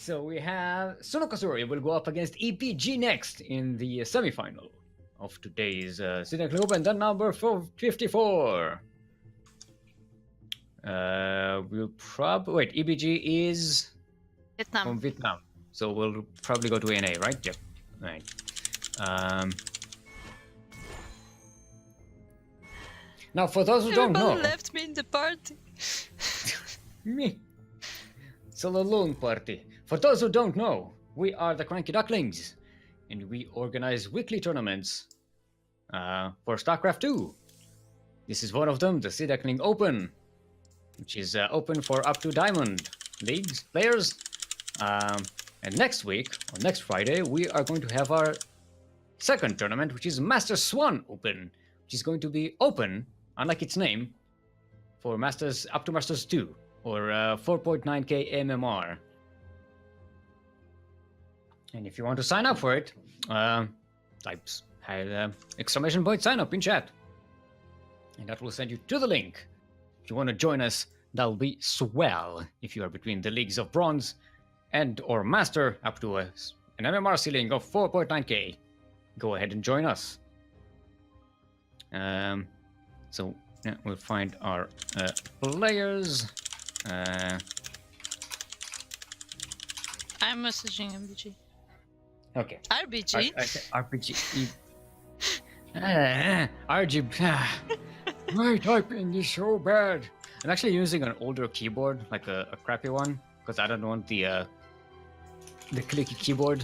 So we have Sunokazuri will go up against EPG next in the semifinal of today's Sea Duckling Open, the number 54. We'll probably wait. EPG is Vietnam. from Vietnam, so we'll probably go to NA, right? Yep. Right. Now, for those who don't know, Everybody left me in the party. me. It's a lone party. For those who don't know, we are the CranKy Ducklings, and we organize weekly tournaments for StarCraft 2. This is one of them, the Sea Duckling Open, which is open for up to Diamond Leagues players. And next week, or next Friday, we are going to have our second tournament, which is Master Swan Open, which is going to be open, unlike its name, for Masters up to Masters 2, or 4.9k MMR. And if you want to sign up for it, type exclamation point sign up in chat. And that will send you to the link. If you want to join us, that'll be swell. If you are between the leagues of Bronze and or Master up to an MMR ceiling of 4.9k, go ahead and join us. So yeah, we'll find our players. I'm messaging MBG. Okay. RBG? RPG. RGB. My typing is so bad. I'm actually using an older keyboard, like a crappy one, because I don't want the clicky keyboard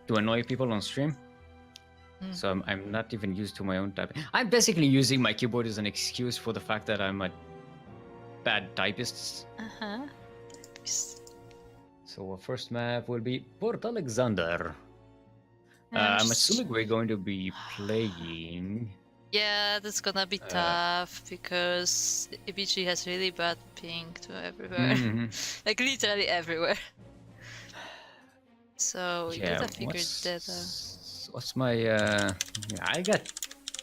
to annoy people on stream. So I'm not even used to my own typing. I'm basically using my keyboard as an excuse for the fact that I'm a bad typist. So our first map will be Port Alexander. I'm assuming we're going to be playing. Yeah, that's gonna be tough because EBG has really bad ping to everywhere. Like literally everywhere. So we gotta figure that out. What's my I got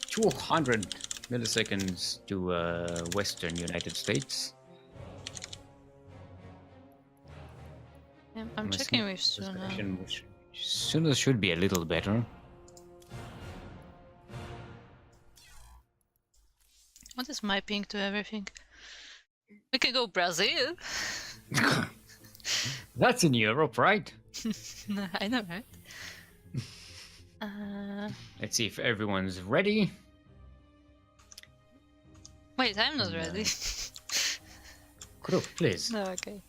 200 milliseconds to Western United States. Yeah, I'm checking with Suna. Suna should be a little better. What is my ping to everything? We can go Brazil. That's in Europe, right? No, I know, right? Let's see if everyone's ready. Wait, I'm not ready. Kuro, please. No, okay.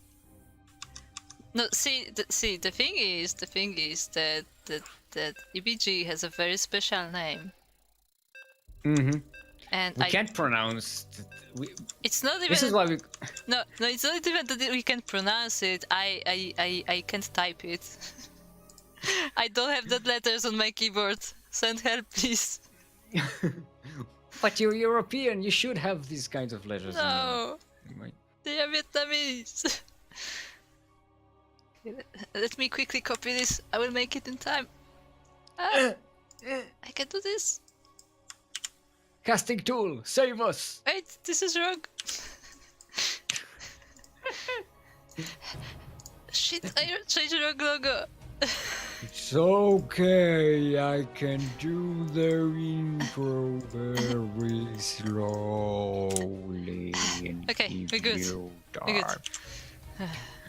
No, see, the thing is that EBG has a very special name. And we can't pronounce. It's not even. This is why we. No, it's not even that we can pronounce it. I can't type it. I don't have that letters on my keyboard. Send help, please. But you're European. You should have these kinds of letters. No, they are Vietnamese. Let me quickly copy this. I will make it in time. I can do this. Casting tool, save us! Wait, this is wrong. Shit, I changed the wrong logo. It's okay, I can do the intro very slowly. Okay, we're good. We're good.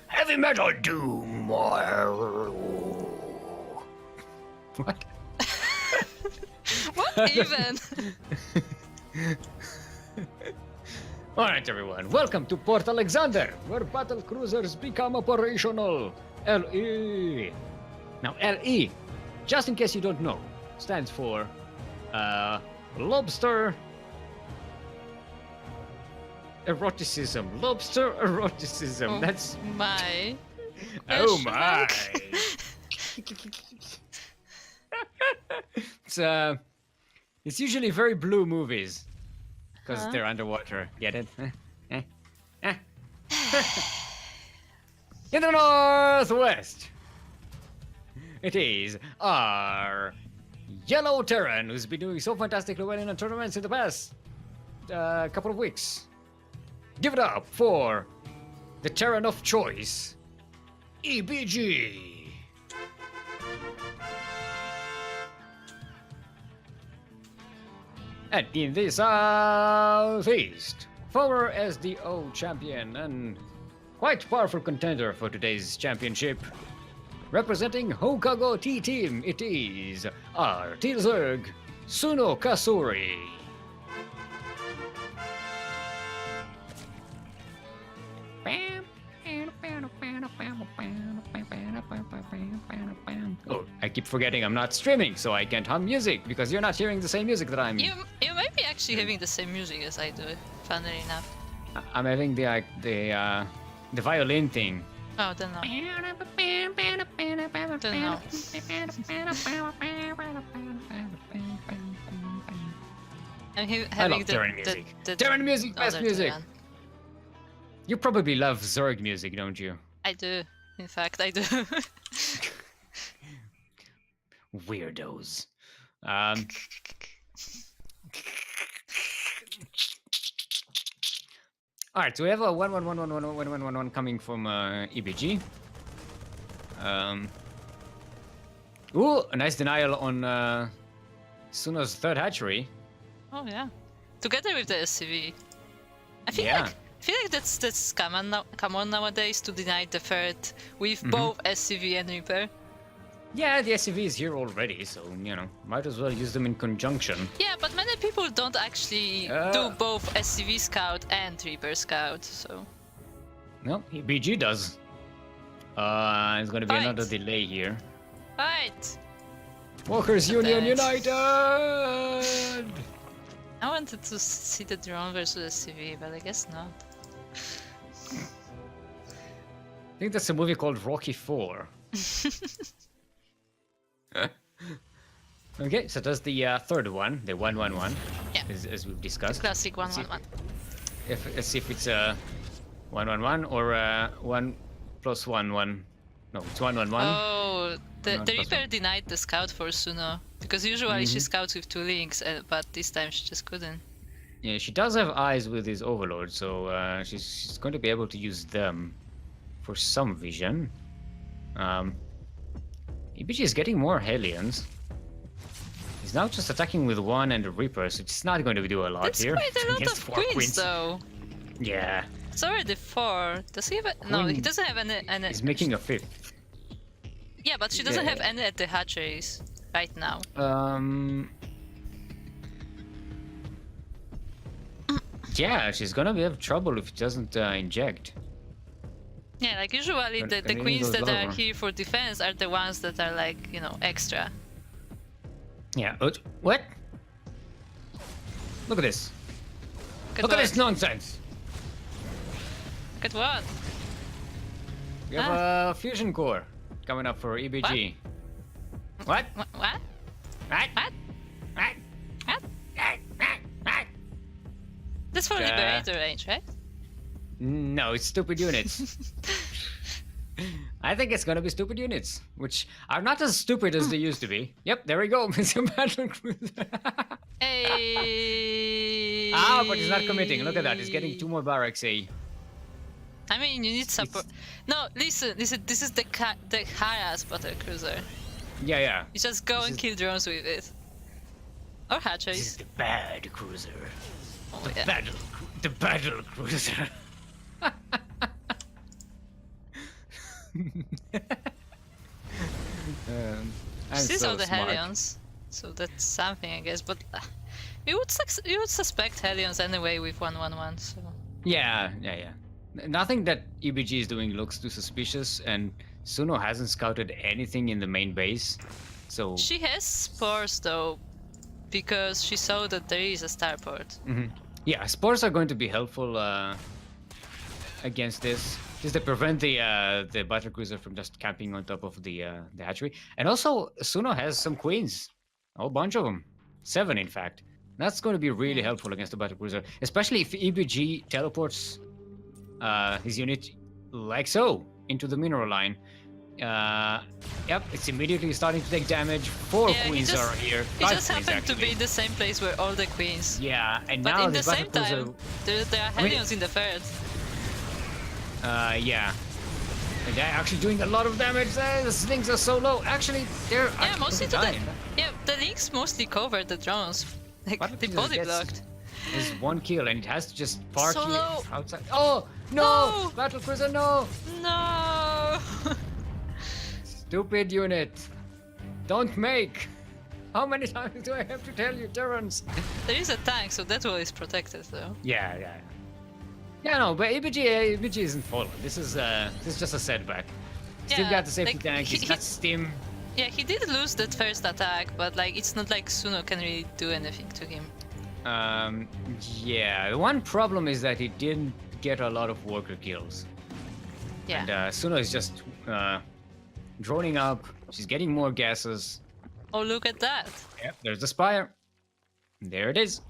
Heavy metal doom! What? What even? Alright everyone, welcome to Port Alexander, where battle cruisers become operational. LE. Now LE, just in case you don't know, stands for Lobster Eroticism. Lobster Eroticism. Oh, that's my. Oh my. It's usually very blue movies because they're underwater. Get it? In the northwest, it is our yellow Terran who's been doing so fantastically well in the tournaments in the past couple of weeks. Give it up for the Terran of choice, EBG. And in the southeast, former SDO champion and quite powerful contender for today's championship. Representing Hokago T-Team, it is our Zerg, Suno Kasuri. Oh, I keep forgetting I'm not streaming, so I can't hum music because you're not hearing the same music that I'm. You might be actually having the same music as I do, funnily enough. I'm having the violin thing. Oh, don't know. Don't know. I love Terran music. Terran music, best music. Terran. You probably love Zerg music, don't you? I do. In fact, I do. Weirdos. Alright, so we have a 1-1-1-1-1-1-1-1 coming from EBG. Ooh, a nice denial on Suno's third hatchery. Oh yeah. Together with the SCV. I feel like that's common nowadays to deny the third with both SCV and Reaper. Yeah, the SCV is here already, so you know, might as well use them in conjunction. Yeah, but many people don't actually do both SCV Scout and Reaper Scout, so. No, EBG does. It's gonna be another delay here. Right. Walkers Union United! I wanted to see the drone versus SCV, but I guess not. I think that's a movie called Rocky 4. Okay, so that's the third one, the 1-1-1. Yeah. As we've discussed. The classic 1-1-1. Let's see if it's 1-1-1 or 1+1-1. No, it's 1-1-1. Oh, the Reaper denied the scout for Suno. Because usually she scouts with 2 links, but this time she just couldn't. Yeah, she does have eyes with his overlord, so she's going to be able to use them for some vision. EBG is getting more Hellions. He's now just attacking with 1 and a Reaper, so it's not going to do a lot That's here. That's quite a lot of queens, though. Yeah. It's already 4. Does he have a... No, he doesn't have any... He's making a 5th. Yeah, but she doesn't have any at the hatcheries right now. Yeah, she's gonna have trouble if it doesn't inject. Yeah, like usually the queens that are here for defense are the ones that are like, you know, extra. Yeah, but what? Look at this. Look at this nonsense. Look at what? We have a fusion core coming up for EBG. What? What? What? What? What? That's for Liberator range, right? No, it's stupid units. I think it's gonna be stupid units, which are not as stupid as they used to be. Yep, there we go. It's a battle cruiser. Hey. But he's not committing. Look at that. He's getting 2 more barracks. I mean, you need support. No, listen. This is the harass battle cruiser. Yeah. You just go and kill drones with it. Or hatcheries. This is the bad cruiser. Oh, The battle cruiser. These are the Hellions, so that's something, I guess. But you would suspect Hellions anyway with 1-1-1. So. Yeah. Nothing that EBG is doing looks too suspicious, and Suno hasn't scouted anything in the main base, so she has spores though, because she saw that there is a starport. Yeah, spores are going to be helpful against this. Just to prevent the battlecruiser from just camping on top of the hatchery. And also, Suno has some queens. A whole bunch of them. 7, in fact. That's going to be really helpful against the battlecruiser. Especially if EBG teleports his unit like so into the mineral line. Yep, it's immediately starting to take damage. 4 queens are here. It just happened to be the same place where all the queens. Yeah, and but now in the same time, there are Hellions in the third. Yeah. And they're actually doing a lot of damage. The slings are so low. Actually, they're Yeah, actually mostly to the dying. yeah, the links mostly cover the drones. Like What if they he body gets- blocked. There's one kill and it has to just park So here low. outside. Oh no! No! Battle cruiser, no! No. Stupid unit. Don't make. How many times do I have to tell you, Terrans? There is a tank, so that wall is protected though. Yeah. Yeah, no, but EBG isn't fallen. This is just a setback. Still Yeah, got the safety like, tank. He's got Stim. Yeah, he did lose that first attack, but like it's not like Suno can really do anything to him. Yeah. The one problem is that he didn't get a lot of worker kills. Yeah. And Suno is just droning up. She's getting more gases. Oh, look at that. Yep, there's the spire. There it is.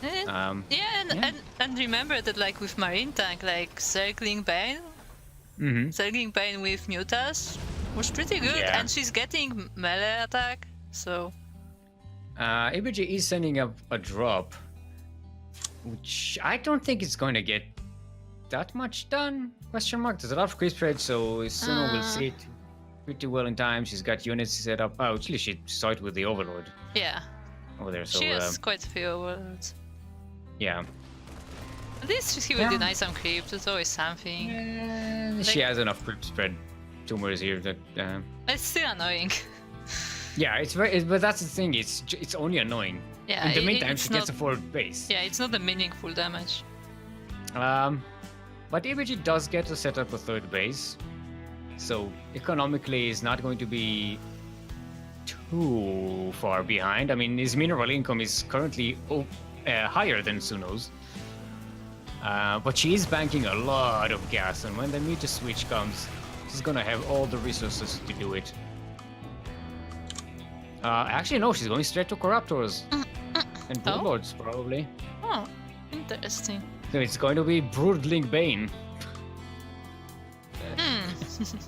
And, yeah, and remember that like with Marine Tank, like Circling Bane with Mutas was pretty good, Yeah. and she's getting melee attack, so EBG is sending up a drop, which I don't think it's going to get that much done. Question mark. There's a lot of creep spread, so Suno will see it pretty well in time. She's got units set up. Oh, actually, she saw it with the Overlord yeah, over there. So she has quite a few overlords. yeah. At least he will Yeah. deny some creep. That's always something. She has enough creep spread tumors here that. It's still annoying. Yeah, it's very. But that's the thing. It's only annoying. Yeah, In the meantime, it's she gets not- a forward base. Yeah, it's not a meaningful damage. But EBG does get to set up a third base, so economically is not going to be too far behind. I mean, his mineral income is currently higher than Suno's, but she is banking a lot of gas, and when the meter switch comes, she's gonna have all the resources to do it. Actually, no, she's going straight to Corruptors and Oh? Broodlords, probably. Oh, interesting. So it's going to be Broodling Bane.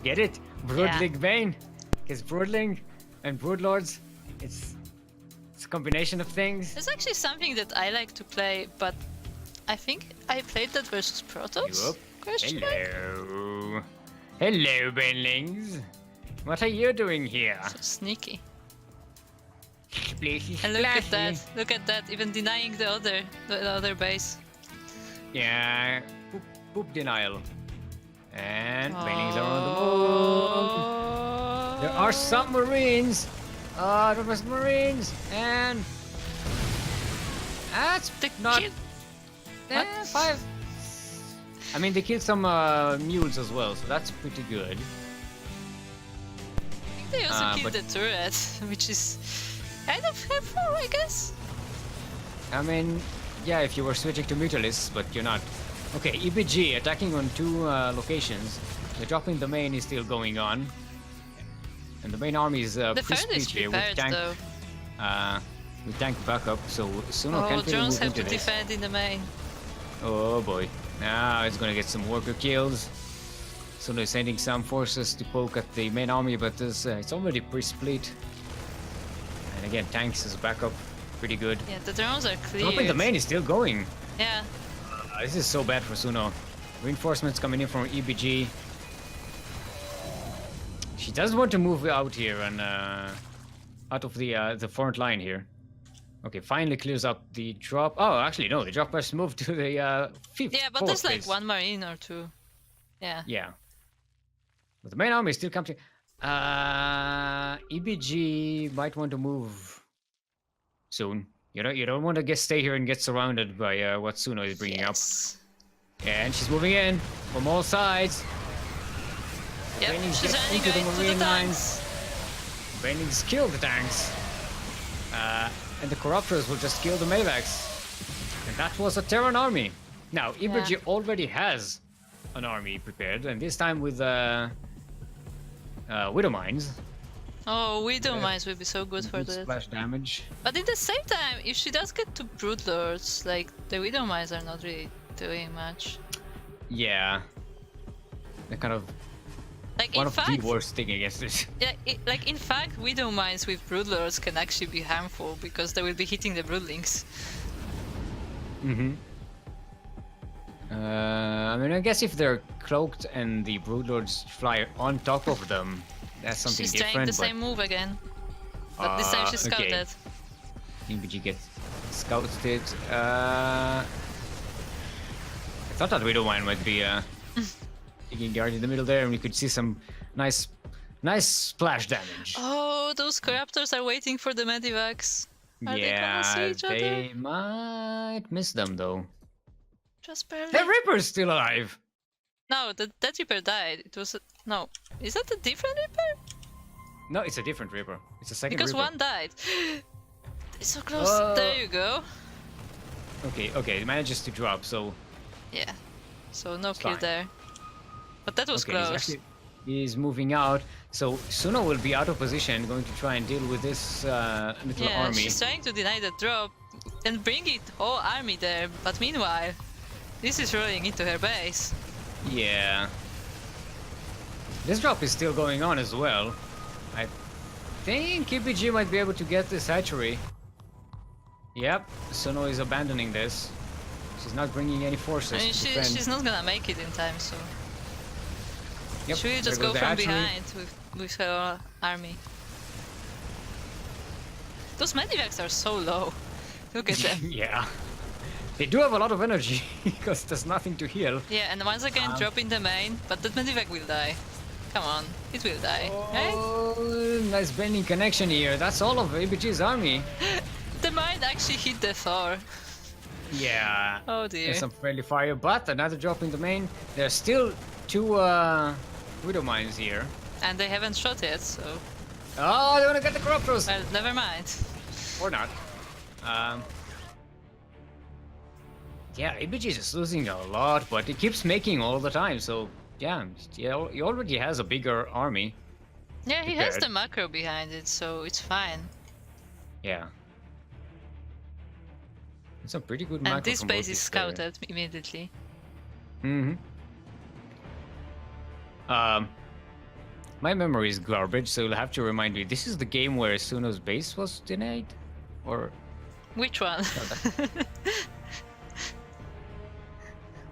Get it? Broodling Bane? Because Broodling and Broodlords, it's a combination of things. There's actually something that I like to play, but I think I played that versus Protoss? Yup. Question mark? Hello. Hello, Banelings. What are you doing here? So sneaky. Splashy, And look at splashy. that, look at that, even denying the other base. Yeah, poop denial. And Banelings are on the Oh. move. There are submarines. There was marines. And that's The not... kid- Eh, What? 5. I mean, they killed some mules as well, so that's pretty good. I think they also killed but- the turret, which is kind of helpful, I guess. I mean, yeah, if you were switching to Mutalists, but you're not. Okay, EBG attacking on 2 locations. The drop in the main is still going on. And the main army is The pretty third is split here with prepared tank, though. with tank backup, so Suno Oh, can't really drones move have into to this. defend in the main. Oh boy, now it's gonna get some worker kills. Suno is sending some forces to poke at the main army, but it's already pre-split. And again, tanks as backup, pretty good. Yeah, the drones are Drop in the cleared. main is still going. Yeah, This is so bad for Suno. Reinforcements coming in from EBG. She does want to move out here and out of the front line here. Okay, finally clears up the drop. Oh, actually no, the drop has moved to the fifth. yeah, but fourth there's like base. one marine or two. Yeah. Yeah, but the main army is still coming. EBG might want to move soon. You don't want to stay here and get surrounded by what Suno is bringing up. Yes. And she's moving in from all sides. Yep, Raining she's gets running into the into the marine tanks. Bainings kill the tanks. And the Corruptors will just kill the Mavax. And that was a Terran army. Now, EBG already has an army prepared, and this time with Widow Mines. Oh, Widow Mines will be so good for that. Splash damage. But at the same time, if she does get to Broodlords, like, the Widow Mines are not really doing much. Yeah. They're kind of Like, one in of fact, the worst thing against it. yeah, like, in fact, Widow Mines with Broodlords can actually be harmful because they will be hitting the Broodlings. Mm-hmm. I mean, I guess if they're cloaked and the broodlords fly on top of them, that's something She's different. trying the same move again. But this time she's okay. scouted. EBG gets scouted. I thought that Widowmine might be taking guard in the middle there, and we could see some nice splash damage. Oh, those corruptors are waiting for the medivacs. Are they gonna see each other? They might miss them though. Just barely. The Reaper's still alive. No, that Reaper died. It was no. Is that a different Reaper? No, it's a different Reaper. It's a second Because Reaper. one died. It's so close. There you go. Okay, it manages to drop, so... Yeah. So no kill fine. there. But that was Okay, close. he's moving out, so Suno will be out of position, going to try and deal with this little Yeah, army. she's trying to deny the drop and bring it whole army there. But meanwhile, this is rolling into her base. Yeah. This drop is still going on as well. I think EPG might be able to get this hatchery. Yep, Suno is abandoning this. She's not bringing any forces I mean, to defend. she's not gonna make it in time, so Yep, she will there just goes go the from hatchery. behind with her army. Those medivacs are so low. Look at them. Yeah. They do have a lot of energy because there's nothing to heal. Yeah, and once again drop in the main, but that medivac will die. Come on, it will die, right? Oh, nice bending connection here. That's all of EPG's army. The mine actually hit the Thor. Yeah. Oh dear. There's some friendly fire, but another drop in the main. There's still two Widow mines here. And they haven't shot yet, so... Oh, they want to get the corruptors! Well, never mind. Or not. Yeah, EPG is just losing a lot, but it keeps making all the time, so... Yeah, he already has a bigger army. Yeah, he has prepared. the macro behind it, so it's fine. Yeah. It's a pretty good macro And this from base both is these players. scouted immediately. Mm-hmm. My memory is garbage, so you'll have to remind me. This is the game where Suno's base was denied? Or... Which one?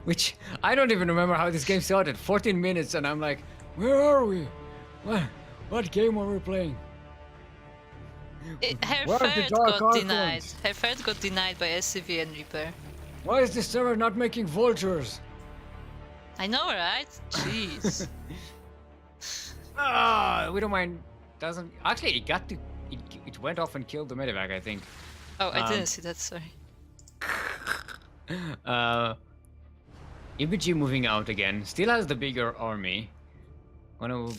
Which... I don't even remember how this game started. 14 minutes and I'm like, where are we? What game are we playing? Her Where are the third Dark got denied. Archons? Her third got denied by SCV and Reaper. Why is this server not making vultures? I know, right? Jeez. We don't mind. Doesn't... Actually, it got to... It went off and killed the medevac, I think. Oh, I didn't see that, sorry. EPG moving out again. Still has the bigger army. Wanna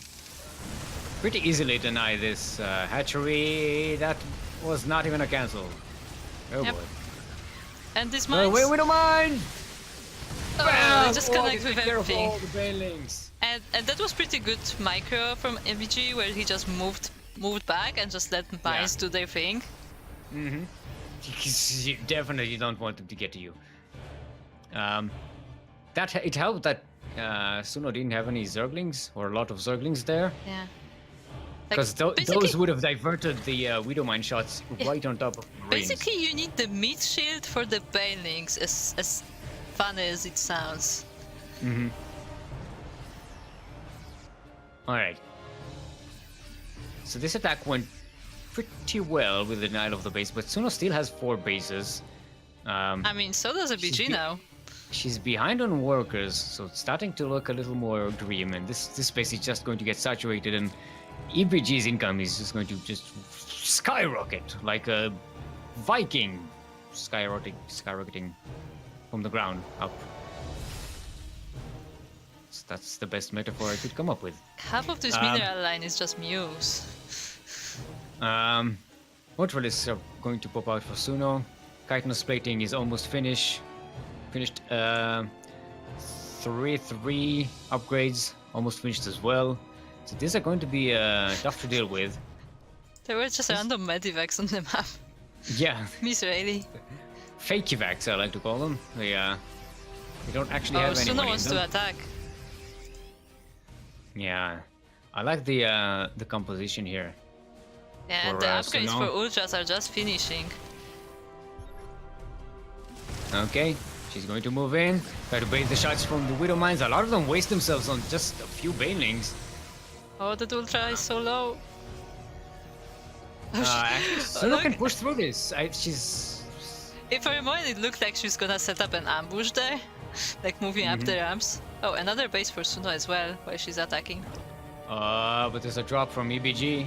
pretty easily deny this hatchery. That was not even a cancel. Oh Yep. boy. And this Wait, mines... we don't mind! Oh, they just connect with take care of everything. all the banelings. And that was pretty good micro from MVG, where he just moved back and just let mines do their thing. Mm-hmm. You definitely don't want them to get to you. It helped that Suno didn't have any Zerglings, or a lot of Zerglings there. Yeah. Because those would have diverted the Widowmine shots right on top of Marines. Basically, you need the mid shield for the banelings, as fun as it sounds. Mm-hmm. Alright. So this attack went pretty well with the denial of the base, but Suno still has 4 bases. I mean, so does a BG now. She's behind on workers, so it's starting to look a little more grim, and this space is just going to get saturated, and EPG's income is just going to just skyrocket like a Viking skyrocketing from the ground up. So that's the best metaphor I could come up with. Half of this mineral line is just Muse. Mortalists are going to pop out for Suno. Chitinous plating is almost finished. 3/3 upgrades almost finished as well. So these are going to be tough to deal with. There were just random medivacs on the map. Yeah, Misreally. fake evacs I like to call them. They don't actually have anyone Suno in wants them. to attack. Yeah, I like the composition here. Yeah, and For, the upgrades Suno. for Ultras are just finishing. Okay, She's going to move in, try to bait the shots from the Widow Mines. A lot of them waste themselves on just a few banelings. Oh, that ultra is so low. Suno look. can push through this. She's... If for a moment it looked like she's gonna set up an ambush there, like moving up the ramps. Oh, another base for Suno as well, while she's attacking. But there's a drop from EBG.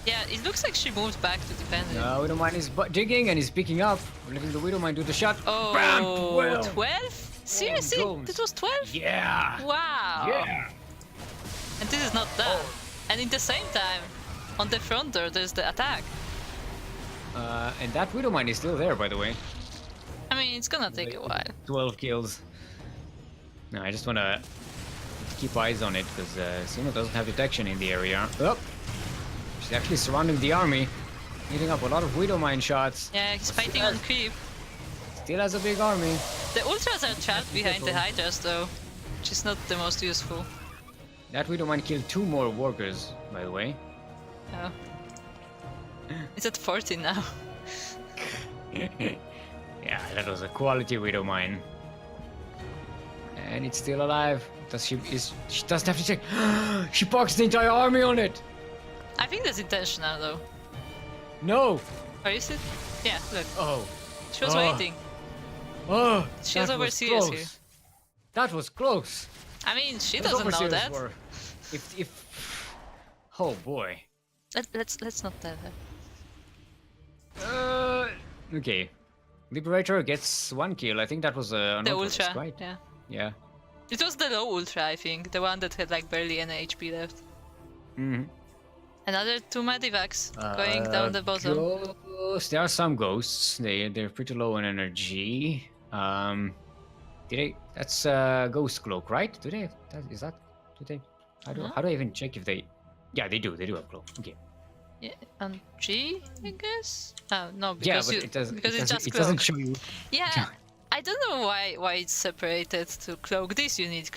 Yeah, it looks like she moved back to defend it. Widow Mine is digging and is picking up. We're letting the Widow Mine do the shot. Oh, Bam! 12? Seriously? drones. That was 12? Yeah! Wow! Yeah! And this is not done. And in the same time, on the front door, there's the attack. And that Widow Mine is still there, by the way. I mean, it's gonna take a while. 12 kills. No, I just wanna keep eyes on it, because Suno doesn't have detection in the area. Oh! She's actually surrounding the army, hitting up a lot of Widow Mine shots. Yeah, he's fighting on creep. Still has a big army. The ultras are trapped behind the hydras though, which is not the most useful. That Widow Mine killed 2 more workers, by the way. Oh. It's at 14 now. Yeah, that was a quality Widow Mine. And it's still alive. She doesn't have to check. She parks the entire army on it! I think that's intentional though. No! Or is it? Yeah, look. Oh. She was waiting. Oh! She has that was overseers close. here. That was close. I mean, she Those doesn't know overseers that. were- If... Oh boy. Let's not tell her. Okay. Liberator gets 1 kill. I think that was an The Ultra, ultra, right? yeah. Yeah. It was the low ultra, I think, the one that had like barely any HP left. Mm-hmm. Another 2 medivacs going down the bottom. Ghosts. There are some ghosts. They're pretty low on energy. That's ghost cloak, right? Do they? How do I even check if they? Yeah, they do. They do have cloak. Okay. Yeah, on G, I guess. Oh no, Yeah, because but it doesn't. because it's just It cloak. doesn't show you. Yeah, I don't know why it's separated to cloak this unit,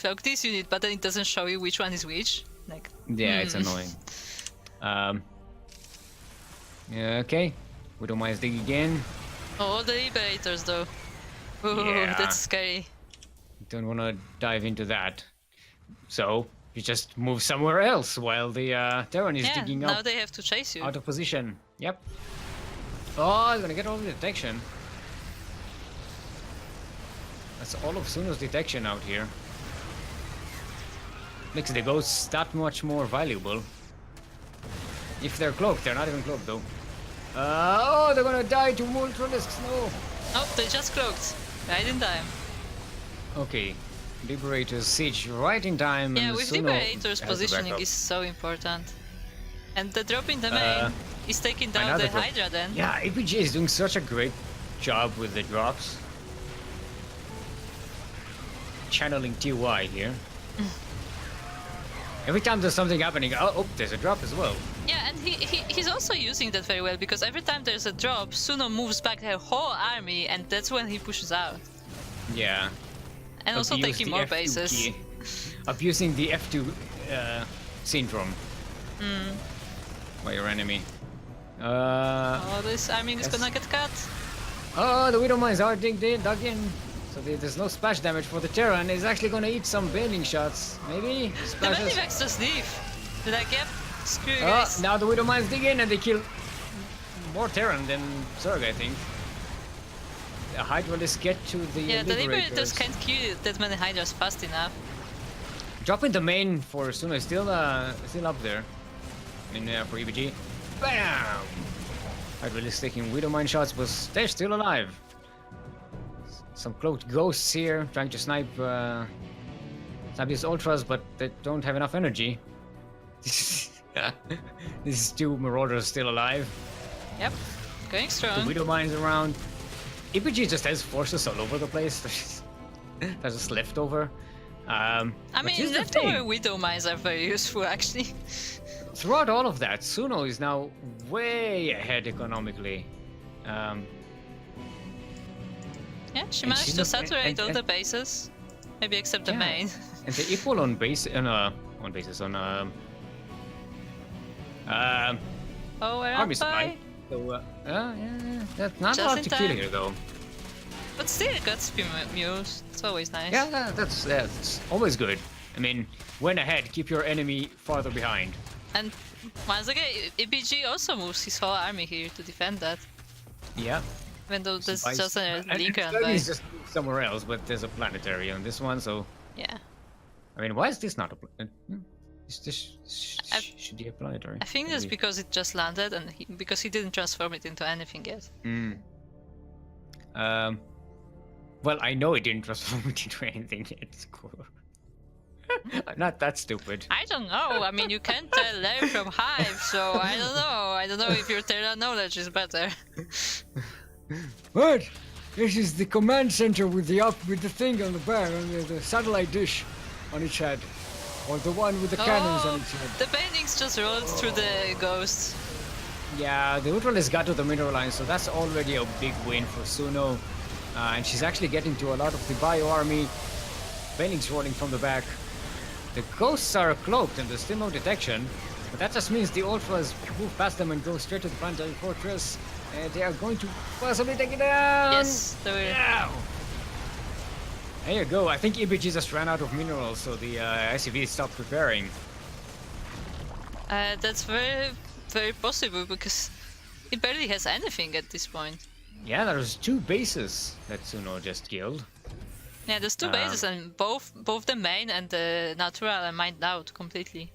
but then it doesn't show you which one is which. Like. Yeah, it's annoying. Yeah, okay. Widow Mine's dig again. Oh, all the liberators though. Ooh, Yeah. that's scary. Don't want to dive into that. So you just move somewhere else while the Terran is Yeah, digging now up they have to chase you. out of position. Yep. Oh, he's gonna get all the detection. That's all of Suno's detection out here. Makes the ghosts that much more valuable. If they're cloaked, they're not even cloaked though. Oh, they're gonna die to Ultralisks, no! Oh, they just cloaked. Right in time. Okay. Liberators siege right in time. Yeah, and with Suno Liberators has the positioning backup. is so important. And the drop in the main is taking down another the drop. Hydra then. Yeah, APG is doing such a great job with the drops. Channeling TY here. Every time there's something happening, oh, there's a drop as well. Yeah, and he's also using that very well because every time there's a drop, Suno moves back her whole army and that's when he pushes out. Yeah. And also Abuse taking the more F2 bases. key. Abusing the F2 syndrome by your enemy. Oh, this army is yes. gonna get cut. Oh, the Widow Mines are dug in. So there's no splash damage for the Terran. He's actually gonna eat some bailing shots. Maybe? The Splashes. Medivacs just leave. They're like, yep, screw you guys. Now the Widow Mines dig in and they kill more Terran than Zerg, I think. The Hydralists get to the Yeah, the Liberators Liberators. can't kill that many Hydras fast enough. Dropping the main for Suno is still up there. For EBG. Bam! Hydralists taking Widow Mine shots, but they're still alive. Some cloaked ghosts here trying to snipe these ultras, but they don't have enough energy. These 2 marauders still alive. Yep, going The strong. Widow Mines around. EPG just has forces all over the place. There's just leftover. I but mean, here's the leftover thing. Widow Mines are very useful actually. Throughout all of that, Suno is now way ahead economically. Yeah, she And managed she's to not- saturate all and- the bases. Maybe except the Yeah. main. And they're equal on bases. Oh, we're Army up supply. by. So, yeah, that's not a Just lot in to kill time. here though. But still, got spin mules. It's always nice. Yeah, that's always good. I mean, when ahead, keep your enemy farther behind. And once again, EBG also moves his whole army here to defend that. Yeah. Even though there's just a and Lincoln. He's just somewhere else, but there's a planetary on this one, so. Yeah. I mean, why is this not a? Is this should be a planetary? I think that's because it just landed, and because he didn't transform it into anything yet. Well, I know it didn't transform it into anything yet. It's cool. I'm not that stupid. I don't know. I mean, you can't tell learn from Hive, so I don't know. I don't know if your Terra knowledge is better. What? This is the command center with the thing on the back, on the satellite dish on its head, or the one with the cannons on its head. The paintings just rolled through the ghosts. Yeah, the Ultralisk got to the mineral line, so that's already a big win for Suno. And she's actually getting to a lot of the bio army. Paintings rolling from the back. The ghosts are cloaked and there's still no detection, but that just means the Ultras move past them and go straight to the planetary fortress, and they are going to possibly take it down! Yes, they will. Yeah. There you go. I think EBG just ran out of minerals, so the ICV stopped preparing. That's very, very possible, because it barely has anything at this point. Yeah, there's 2 bases that Suno just killed. Yeah, there's 2 bases, and both the main and the natural are mined out completely.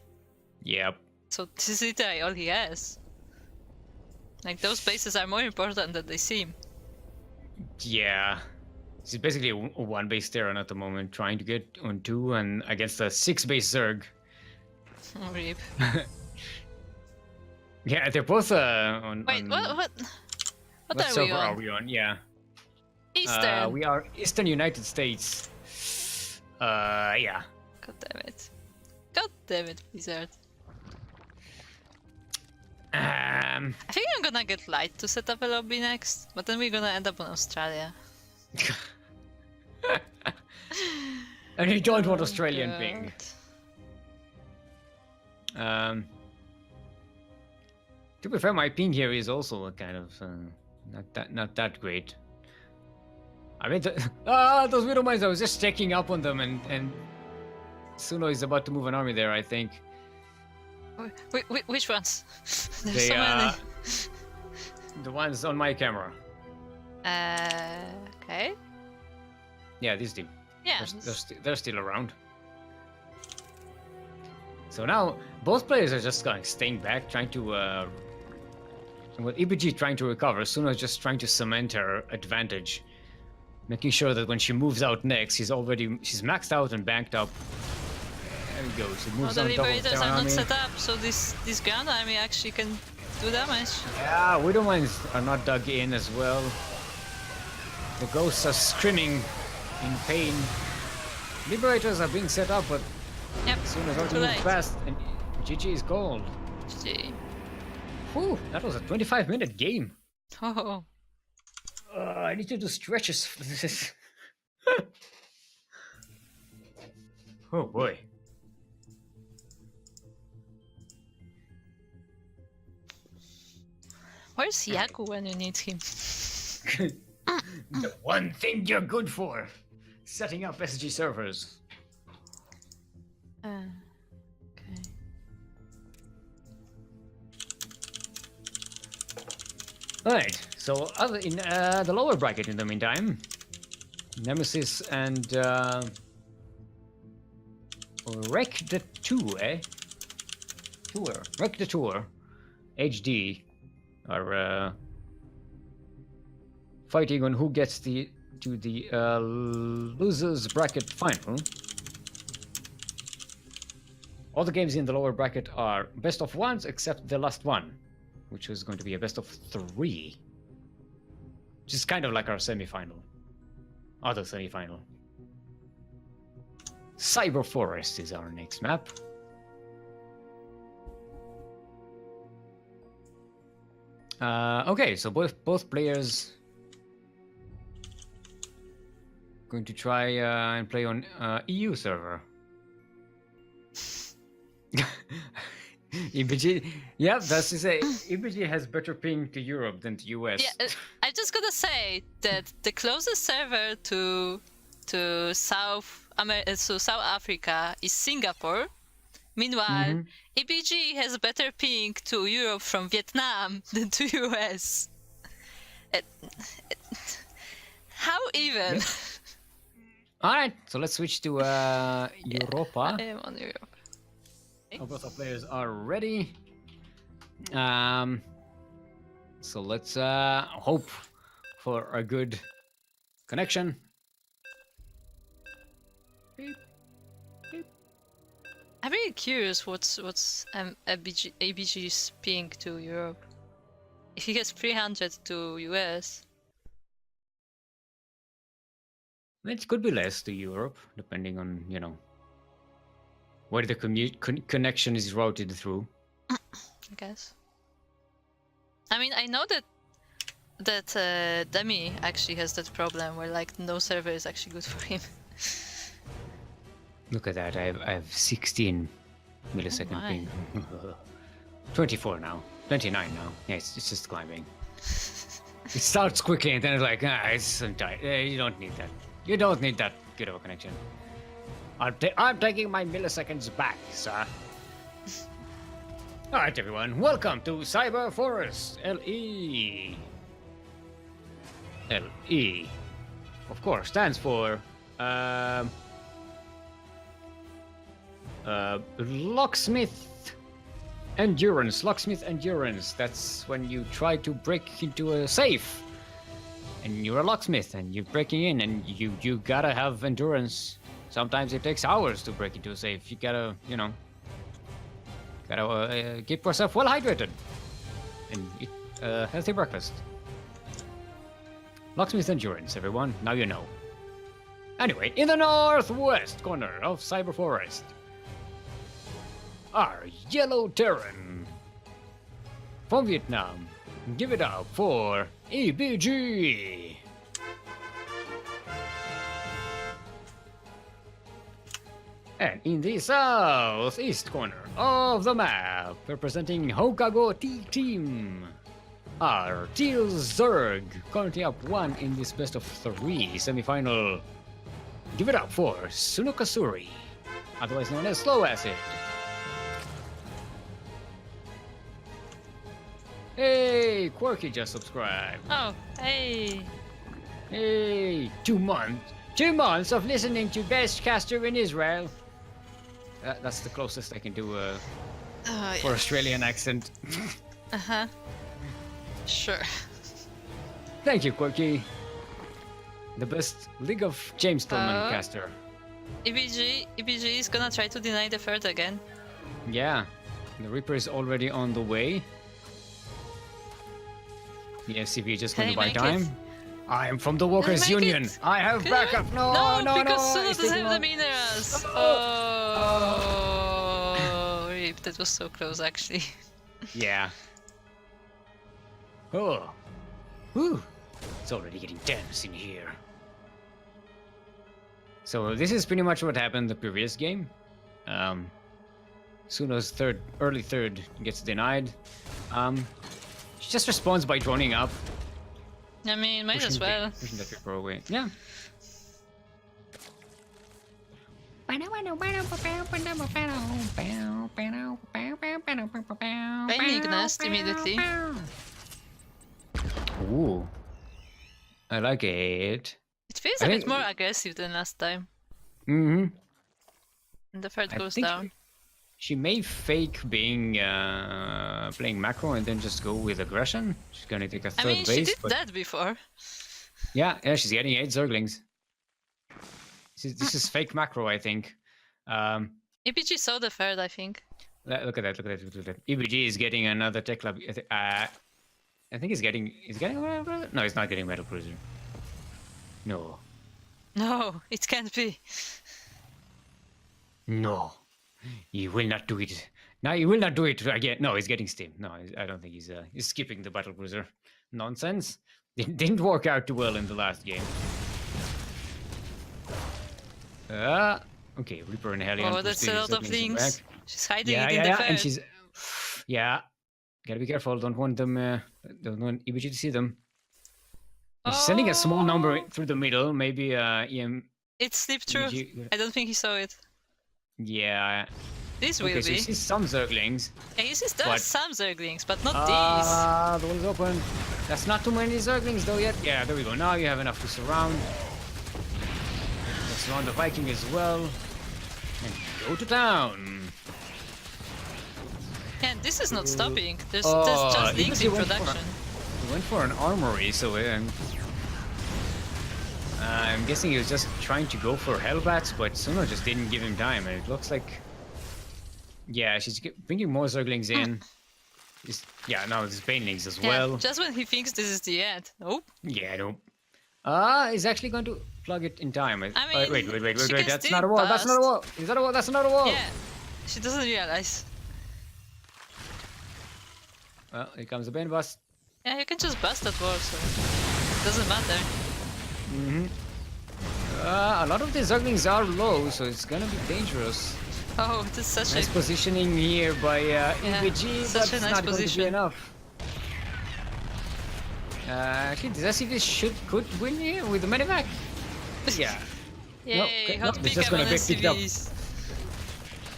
Yep. So this is literally all he has. Like, those bases are more important than they seem. Yeah. This is basically a 1 base Terran at the moment, trying to get on 2 and against a 6 base Zerg. Oh, rip. Yeah, they're both on. Wait, what What are we server on? are we on? Yeah. Eastern. We are Eastern United States. Yeah. God damn it. God damn it, Blizzard. Um. I think I'm gonna get Light to set up a lobby next, but then we're gonna end up on Australia. And you don't want Australian God. ping. To be fair, my ping here is also a kind of not that great. I mean, those widow mines. I was just checking up on them, and Suno is about to move an army there, I think. Which ones? There's They, so many. The ones on my camera. Okay. Yeah, these two. Yeah. They're still around. So now both players are just like staying back, trying to. With EBG trying to recover, Suno is just trying to cement her advantage, making sure that when she moves out next, she's maxed out and banked up. There we go. She moves the on top of Liberators Terran are not army. set up, so this ground army actually can do damage. Yeah, widow mines are not dug in as well. The ghosts are screaming in pain. Liberators are being set up, but Yep. Suno is going to Too move late. fast, and GG is called. GG. Whew, that was a 25-minute game. Oh. I need to do stretches for this. Oh boy. Where's Yaku when you need him? The one thing you're good for. Setting up SG servers. Okay. Alright, so other in the lower bracket in the meantime, Nemesis and Wreck the Tour, Wreck the Tour, HD are fighting on who gets to the losers bracket final. All the games in the lower bracket are best of ones except the last one, which is going to be a best of 3, which is kind of like our semi-final, other semi-final. Cyber Forest is our next map. Okay, so both players going to try and play on EU server. EBG, yeah, that's to say, EBG has better ping to Europe than to US. Yeah, I'm just gonna say that the closest server to South Africa is Singapore. Meanwhile, EBG has better ping to Europe from Vietnam than to US. How even? Yep. All right, so let's switch to Europa. I am on Europe. Both our players are ready. So let's hope for a good connection. Beep, beep. I'm really curious what's ABG's ping to Europe. If he gets 300 to US. It could be less to Europe, depending on, where the connection is routed through. I guess. I mean, I know that Demi actually has that problem where like no server is actually good for him. Look at that! I have 16 millisecond ping. 24 now, 29 now. Yeah, it's just climbing. It starts quickly and then it's like, it's tight. You don't need that. You don't need that good of a connection. I'm taking my milliseconds back, sir. Alright everyone, welcome to Cyber Forest, LE. LE, of course, stands for Locksmith Endurance. Locksmith Endurance, that's when you try to break into a safe. And you're a locksmith and you're breaking in and you gotta have endurance. Sometimes it takes hours to break into a safe. You gotta, keep yourself well hydrated and eat a healthy breakfast. Locksmith Endurance, everyone. Now you know. Anyway, in the northwest corner of Cyber Forest, our Yellow Terran from Vietnam. Give it up for EBG. And in the southeast corner of the map, representing Hokago T-Team, our Teal Zerg, currently up 1 in this best of 3 semi-final. Give it up for Sunukasuri, otherwise known as Slow Acid. Hey, Quirky just subscribed. Oh, hey. Hey, 2 months. 2 months of listening to best caster in Israel. That's the closest I can do for Australian accent. Uh-huh. Sure. Thank you, Quirky. The best League of James Tillman caster. EBG is gonna try to deny the third again. Yeah, the Reaper is already on the way. The SCV just going to buy time. I am from the Workers' Union. I have backup. No, because Suna doesn't have the minerals. Oh, rip. That was so close, actually. Yeah. Oh. Whew. It's already getting tense in here. So this is pretty much what happened the previous game. Suno's early third gets denied. She just responds by droning up. I mean, might as well. Pushing that Reaper away. Yeah. Binding Nest immediately. Ooh. I like it. It feels a bit more aggressive than last time. Mm-hmm. And the third goes down. She may fake being playing macro and then just go with aggression. She's gonna take a third base. I mean, she did that before. Yeah, she's getting 8 Zerglings. This is fake macro, I think. EBG saw the third, I think. Look at that! EBG is getting another tech lab. I think he's getting. No, he's not getting Metal Cruiser. No. No, it can't be. No. You will not do it. No, you will not do it again. No, he's getting Steam. No, I don't think he's skipping the battle cruiser. Nonsense. It didn't work out too well in the last game. Okay, Reaper and Hellion. Oh, that's a lot of things. She's hiding it in the yeah, fair. and she's Yeah, gotta be careful. Don't want them. Don't want EBG to see them. He's sending a small number Oh, through the middle. Maybe EM. it slipped through. EBG. I don't think he saw it. Yeah. This Okay, will so he be. sees some Zerglings. Yeah, he sees there are some Zerglings, but not The wall is open. That's not too many Zerglings though yet. Yeah, there we go. Now you have enough to surround. Let's surround the Viking as well. And go to town. these. And this is not stopping. There's Oh, just he links in went for- production. He went for an armory, so I'm guessing he was just trying to go for Hellbats, but Suno just didn't give him time, and it looks like... Yeah, she's bringing more Zerglings in. Yeah, now there's Banelings as well. Just when he thinks this is the end. Nope. Yeah, no. He's actually going to plug it in time. I mean, wait. she can That's still not a wall. That's not a bust. wall. Is that a wall? That's not a wall. Yeah, she doesn't realize. Well, here comes the Bane bust. Yeah, you can just bust that wall, so it doesn't matter. A lot of the Zerglings are low, so it's gonna be dangerous. Oh, this is such Nice a positioning here by EBG, such but a it's nice not going to be position. enough. Actually, does that see this could win here with the medivac? Yeah. Yay, no, hot it's pick just up on gonna get picked up. SCVs.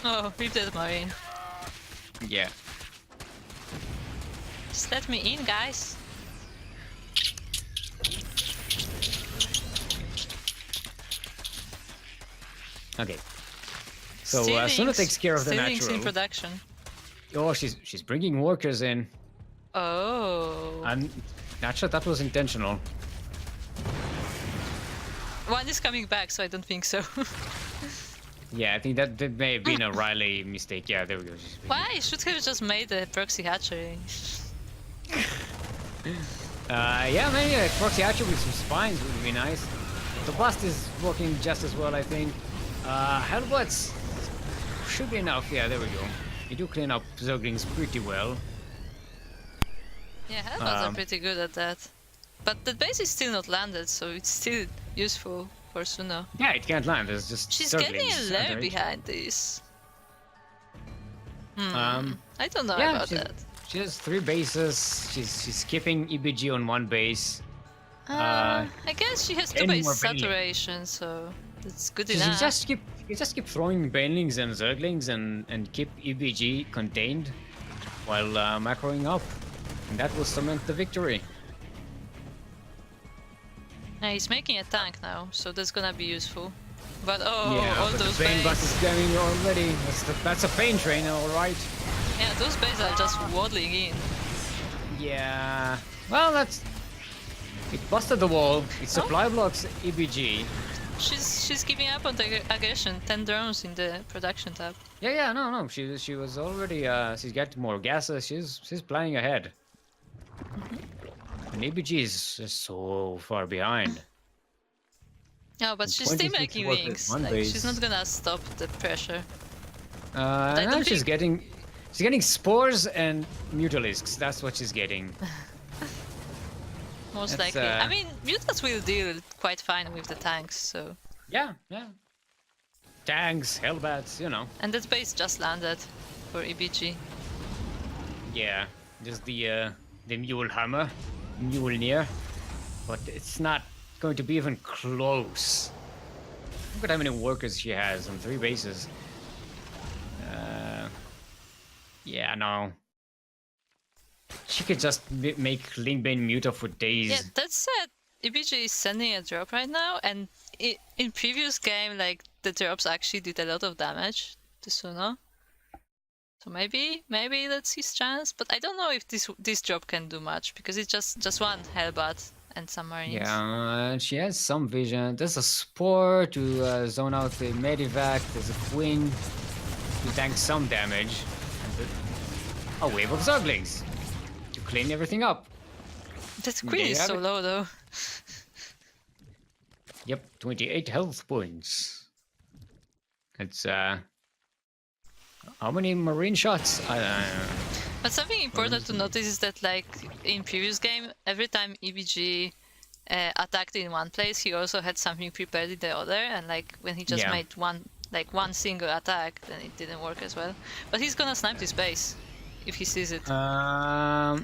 Oh, rip that marine. Yeah. Just let me in, guys. Okay. So Suna takes care of the Steelings natural. in production. Oh, she's bringing workers in. Oh. I'm not sure that was intentional. One is coming back, so I don't think so. Yeah, I think that may have been a Riley mistake. Yeah, there we go. Why? Should have just made a proxy hatchery. Yeah, maybe a proxy hatcher with some spines would be nice. The bust is working just as well, I think. Hellbats should be enough. Yeah, there we go. You do clean up Zerglings pretty well. Yeah, Hellbats are pretty good at that. But the base is still not landed, so it's still useful for Suno. Yeah, it can't land. There's just She's Zerglings getting a layer underage. behind this. Um, I don't know yeah, about that. she has 3 bases. She's skipping EBG on 1 base. I guess she has 2 10 base more Banelings. saturation, so that's good You enough. just keep throwing Banelings and Zerglings and keep EBG contained while macroing up, and that will cement the victory. Yeah, he's making a tank now, so that's gonna be useful. But all but those the Bane bus bays. is coming already. That's a pain train, all right. Yeah, those bays are just waddling in. Yeah. Well, it busted the wall. It supply blocks EBG. She's giving up on the aggression. 10 drones in the production tab. Yeah. No. She was already. She's got more gases. She's planning ahead. And EBG is just so far behind. No, but she's still 26 making workers, wings. 1 Like, base. she's not gonna stop the pressure. Now don't she's think- getting spores and mutalisks. That's what she's getting. Most That's, likely. I mean, Mutas will deal quite fine with the tanks, so. Yeah. Tanks, hellbats, you know. And that base just landed for EBG. Yeah, just the mule hammer, Mjolnir, but it's not going to be even close. Look at how many workers she has on 3 bases. Yeah, no. She could just make Lingbane Muta for days. Yeah, that said, EBG is sending a drop right now, and in previous game, like, the drops actually did a lot of damage to Suno. So maybe that's his chance, but I don't know if this drop can do much, because it's just one Hellbat and some Marines. Yeah, she has some vision. There's a Spore to zone out the Medivac. There's a Queen to tank some damage. And a wave of Zerglings to clean everything up. That There Queen you is have so it. low though. Yep, 28 health points. It's how many marine shots? But something important to notice is that, like, in previous game, every time EBG attacked in one place, he also had something prepared in the other, and like when he just made one single attack, then it didn't work as well. But he's gonna snipe this base. if he sees it. I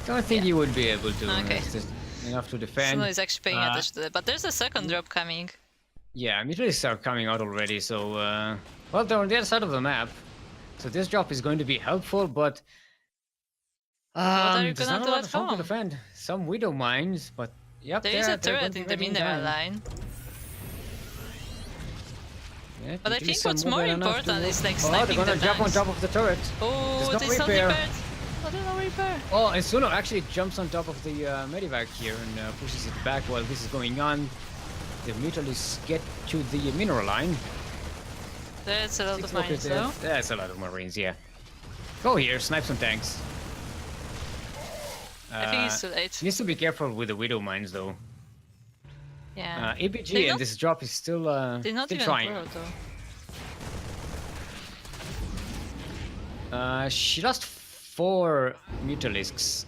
don't think he would be able to. Okay. It's just enough to defend. Suno is actually paying attention to that. But there's a second drop coming. Yeah, mutalisks are coming out already, so... well, they're on the other side of the map. So this drop is going to be helpful, but... What are you there's gonna not do a lot at of time to home? defend. Some Widow Mines, but... Yep, There is a they're going turret to in be the ready in mineral time. line. Yeah, But I usually think some what's more enough important to- is like Oh, they're sniping gonna the jump on tanks. top of the turret. Oh, There's no it's not repair. repaired. Oh, there's no repair. Oh, and Suno actually jumps on top of the medivac here and pushes it back while this is going on. The mutalisks get to the mineral line. There's a lot of mines there. though. That's a lot of marines, yeah. Go here, snipe some tanks. I think it's too late. Needs to be careful with the widow mines though. Yeah. APG They and not- this drop is still They're not still even trying. pro though. She lost 4 mutalisks.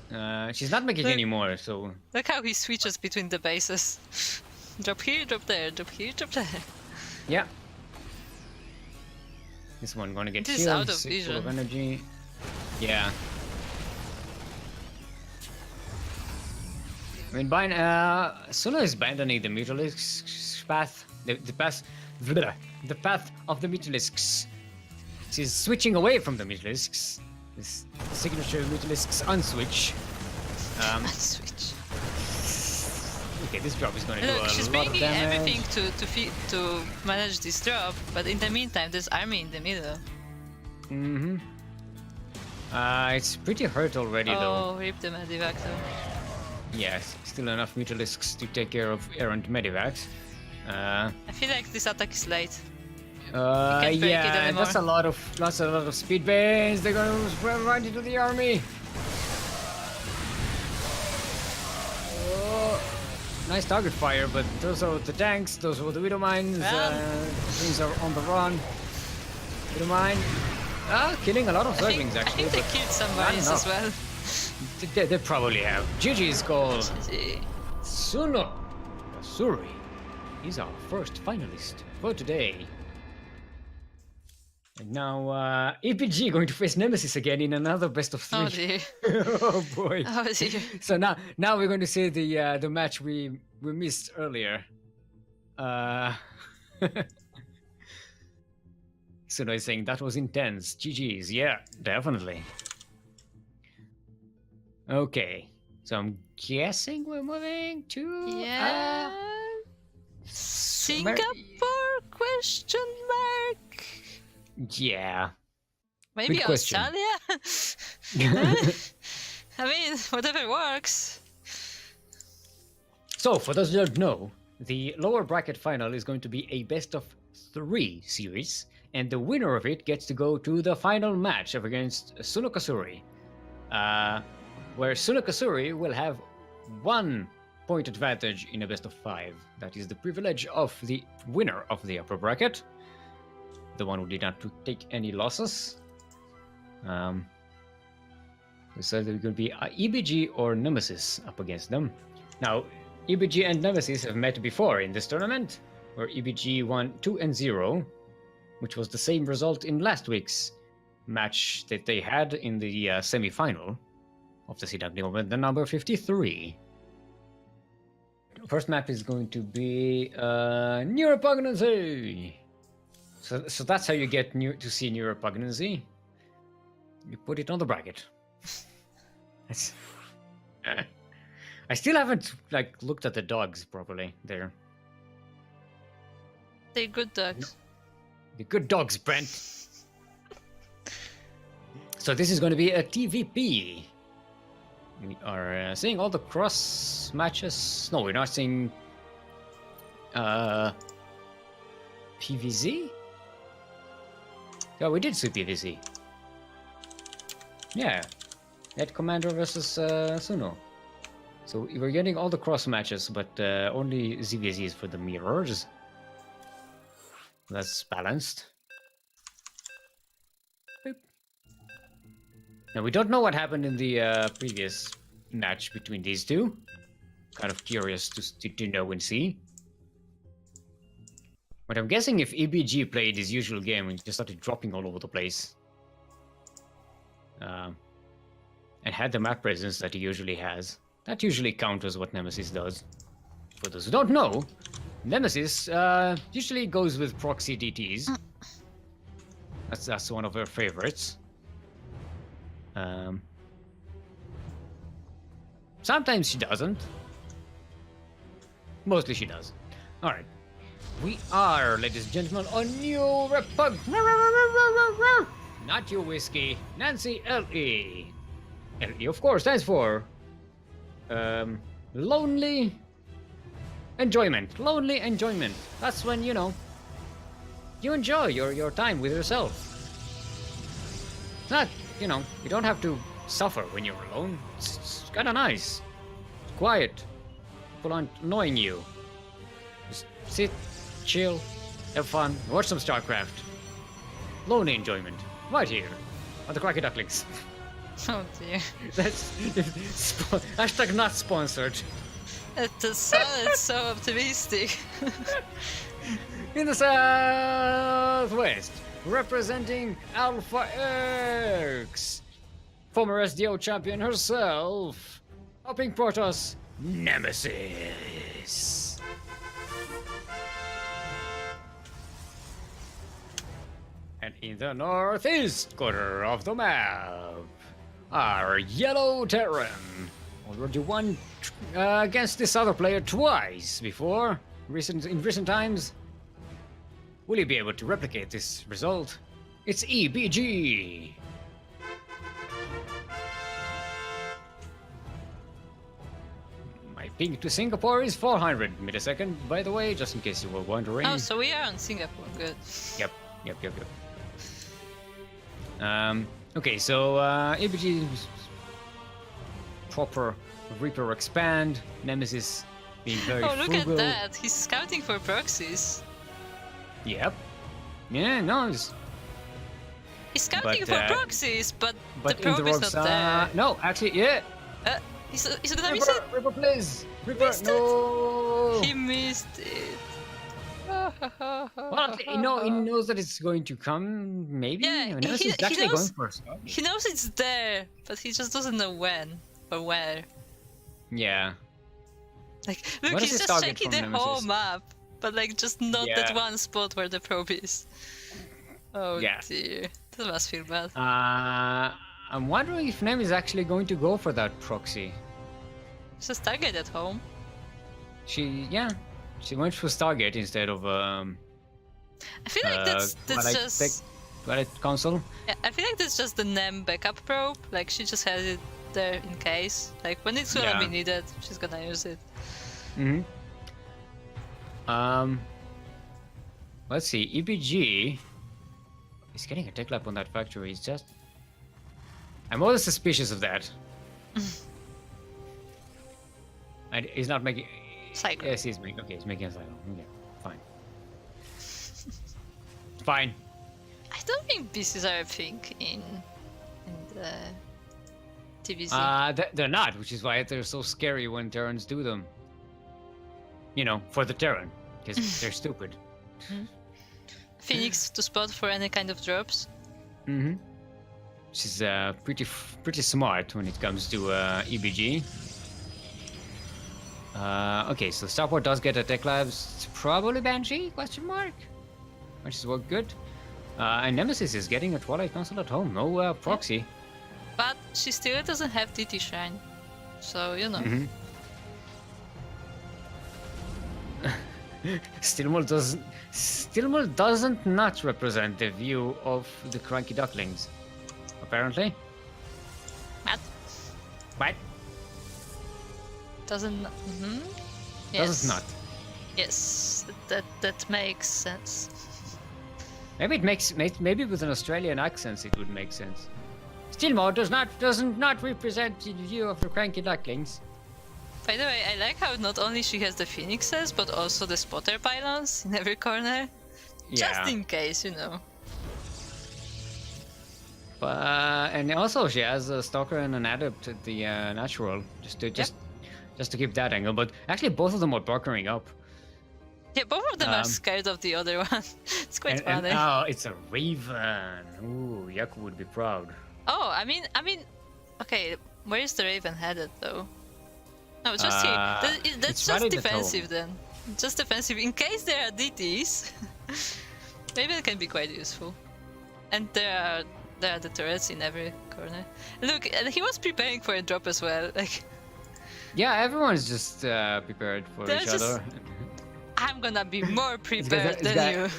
She's not making Look. any more, so Look how he switches between the bases. Drop here, drop there, drop here, drop there. yeah. This one gonna get It is shield, out of full vision. of energy. Yeah. I mean, Suno is abandoning the mutalisks path. The path of the mutalisks. She's switching away from the mutalisks. This signature mutalisks unswitch. Switch. Okay, this drop is going to Look, do she's a lot of bringing damage. everything to manage this drop, but in the meantime, there's army in the middle. Mm-hmm. It's pretty hurt already though. Oh, rip the medivac though. Yes, still enough mutalisks to take care of errant medivacs. I feel like this attack is late. can't break it Yeah, anymore. that's a lot of speed bans. They're gonna run right into the army. Oh, nice target fire, but those are the tanks. Those are the widow mines. Run. Things are on the run. Widow mine. Killing a lot of I zerglings think actually. they but killed some not marines as enough. well. They probably have. GG's goal. GG. Suno Kasuri is our first finalist for today. And now EPG going to face Nemesis again in another best of 3. Oh dear. Oh boy. Oh dear. So now we're going to see the match we missed earlier. Suno is saying that was intense. GG's, yeah, definitely. Okay, so I'm guessing we're moving to Yeah. Singapore? Question mark? Yeah. Maybe Good question. Australia? I mean, whatever works. So, for those who don't know, the lower bracket final is going to be a best of 3 series, and the winner of it gets to go to the final match up against Suno Kasuri, where Suno Kasuri will have 1 point advantage in a best of 5. That is the privilege of the winner of the upper bracket, the one who did not take any losses. So there will be EBG or Nemesis up against them. Now, EBG and Nemesis have met before in this tournament, where EBG won 2-0, which was the same result in last week's match that they had in the semi-final of the Sea Duckling Open, the number 53. First map is going to be Neuropugnancy. So that's how you get to see Neuropugnancy. You put it on the bracket. That's... I still haven't looked at the dogs properly there. They're good dogs. The good dogs, Brent. So this is going to be a TVP. We are seeing all the cross matches. No, we're not seeing PVZ. Yeah, we did see PVZ. Yeah, Head Commander versus Suno. So we're getting all the cross matches, but only ZVZs for the mirrors. That's balanced. Boop. Now we don't know what happened in the previous match between these two. Kind of curious to know and see. But I'm guessing if EBG played his usual game and just started dropping all over the place, and had the map presence that he usually has. That usually counters what Nemesis does. For those who don't know, Nemesis usually goes with proxy DTs. That's one of her favorites. Sometimes she doesn't. Mostly she does. All right. We are, ladies and gentlemen, on New Republic. Not your whiskey. Nancy L.E. L.E. of course, stands for lonely enjoyment. Lonely enjoyment. That's when, you know, you enjoy your time with yourself. It's not, you know, you don't have to suffer when you're alone. It's kind of nice. It's quiet. People aren't annoying you. Just sit, chill, have fun, watch some StarCraft. Lonely enjoyment. Right here. On the CranKy Ducklings. Oh dear. That's hashtag not sponsored. It's so optimistic. In the southwest, representing Alpha X, former SDO champion herself, Hopping Protoss Nemesis. And in the northeast corner of the map, our Yellow Terran already won against this other player twice before. In recent times. Will you be able to replicate this result? It's EBG. My ping to Singapore is 400 millisecond, by the way, just in case you were wondering. Oh, so we are on Singapore. Good. Yep. Okay, so EBG proper Reaper expand, Nemesis being very Oh, look frugal. at that. He's scouting for proxies. Yep. Yeah, no, He's scouting But, for proxies, but the but in the probe is wrong not side. there. No, actually, yeah. He's gonna miss it. Reaper, please. Reaper, Missed it. no. He missed it. Well, he knows that it's going to come. Maybe. Yeah, Nemesis he is actually knows- going for a start. He knows it's there, but he just doesn't know when or where. Yeah. Like, look, What is he's his just target checking from the whole Nemesis? map, but like just not that Yeah. one spot where the probe is. Oh Yeah. dear, that must feel bad. I'm wondering if Nem is actually going to go for that proxy. It's a Stargate at home. She went for Stargate instead of I feel like that's Twilight just. Twilight Console. Yeah, I feel like that's just the NEM backup probe. Like she just has it there in case. Like when it's gonna be Yeah. needed, she's gonna use it. Mm-hmm. Let's see. EBG is getting a tech lab on that factory. It's just. I'm always suspicious of that. And he's not making. Cycle. Yes, he's making. Okay, he's making a cycle. Okay, fine. Fine. I don't think pieces are a thing in the TVZ. They're not, which is why they're so scary when Terrans do them. You know, for the Terran, because they're stupid. Phoenix to spot for any kind of drops. Mm-hmm. She's pretty smart when it comes to EBG. Okay, so Starport does get a tech labs. It's probably Banshee? Question mark. Banshee's work good. And Nemesis is getting a Twilight Console at home. No proxy. But she still doesn't have DT Shrine. So, you know. Mm-hmm. Steelmold doesn't not represent the view of the CranKy Ducklings. Apparently. Matt What? doesn't. Mm-hmm. Does it not? Yes, that makes sense. Maybe it makes maybe with an Australian accent it would make sense. Steelmold doesn't not represent the view of the CranKy Ducklings. By the way, I like how not only she has the phoenixes, but also the spotter pylons in every corner. Yeah. Just in case, you know. And also she has a Stalker and an Adept at the natural, just to keep that angle. But actually, both of them are bunkering up. Yeah, both of them are scared of the other one. It's quite And funny. oh, it's a Raven. Ooh, Yaku would be proud. Oh, I mean, okay. Where is the Raven headed though? No, it's just here. That's it's just right at the defensive top. then. Just defensive in case there are DTs. Raven can be quite useful. And there are the turrets in every corner. Look, he was preparing for a drop as well. Like, Yeah, everyone's just prepared for they're each just- other. I'm gonna be more He's prepared than you.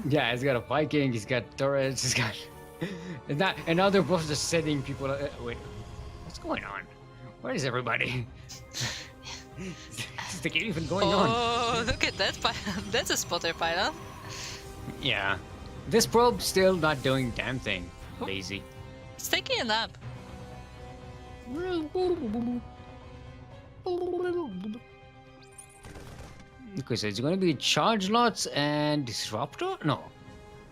Yeah, he's got a Viking, he's got turrets, he's got... and now they're both just setting people... wait, what's going on? Where is everybody? Is the game even going on? Oh, look at that pylon. That's a spotter pylon. Yeah. This probe still not doing damn thing. Lazy. It's taking a nap. Okay, so it's gonna be charge lots and disruptor? No,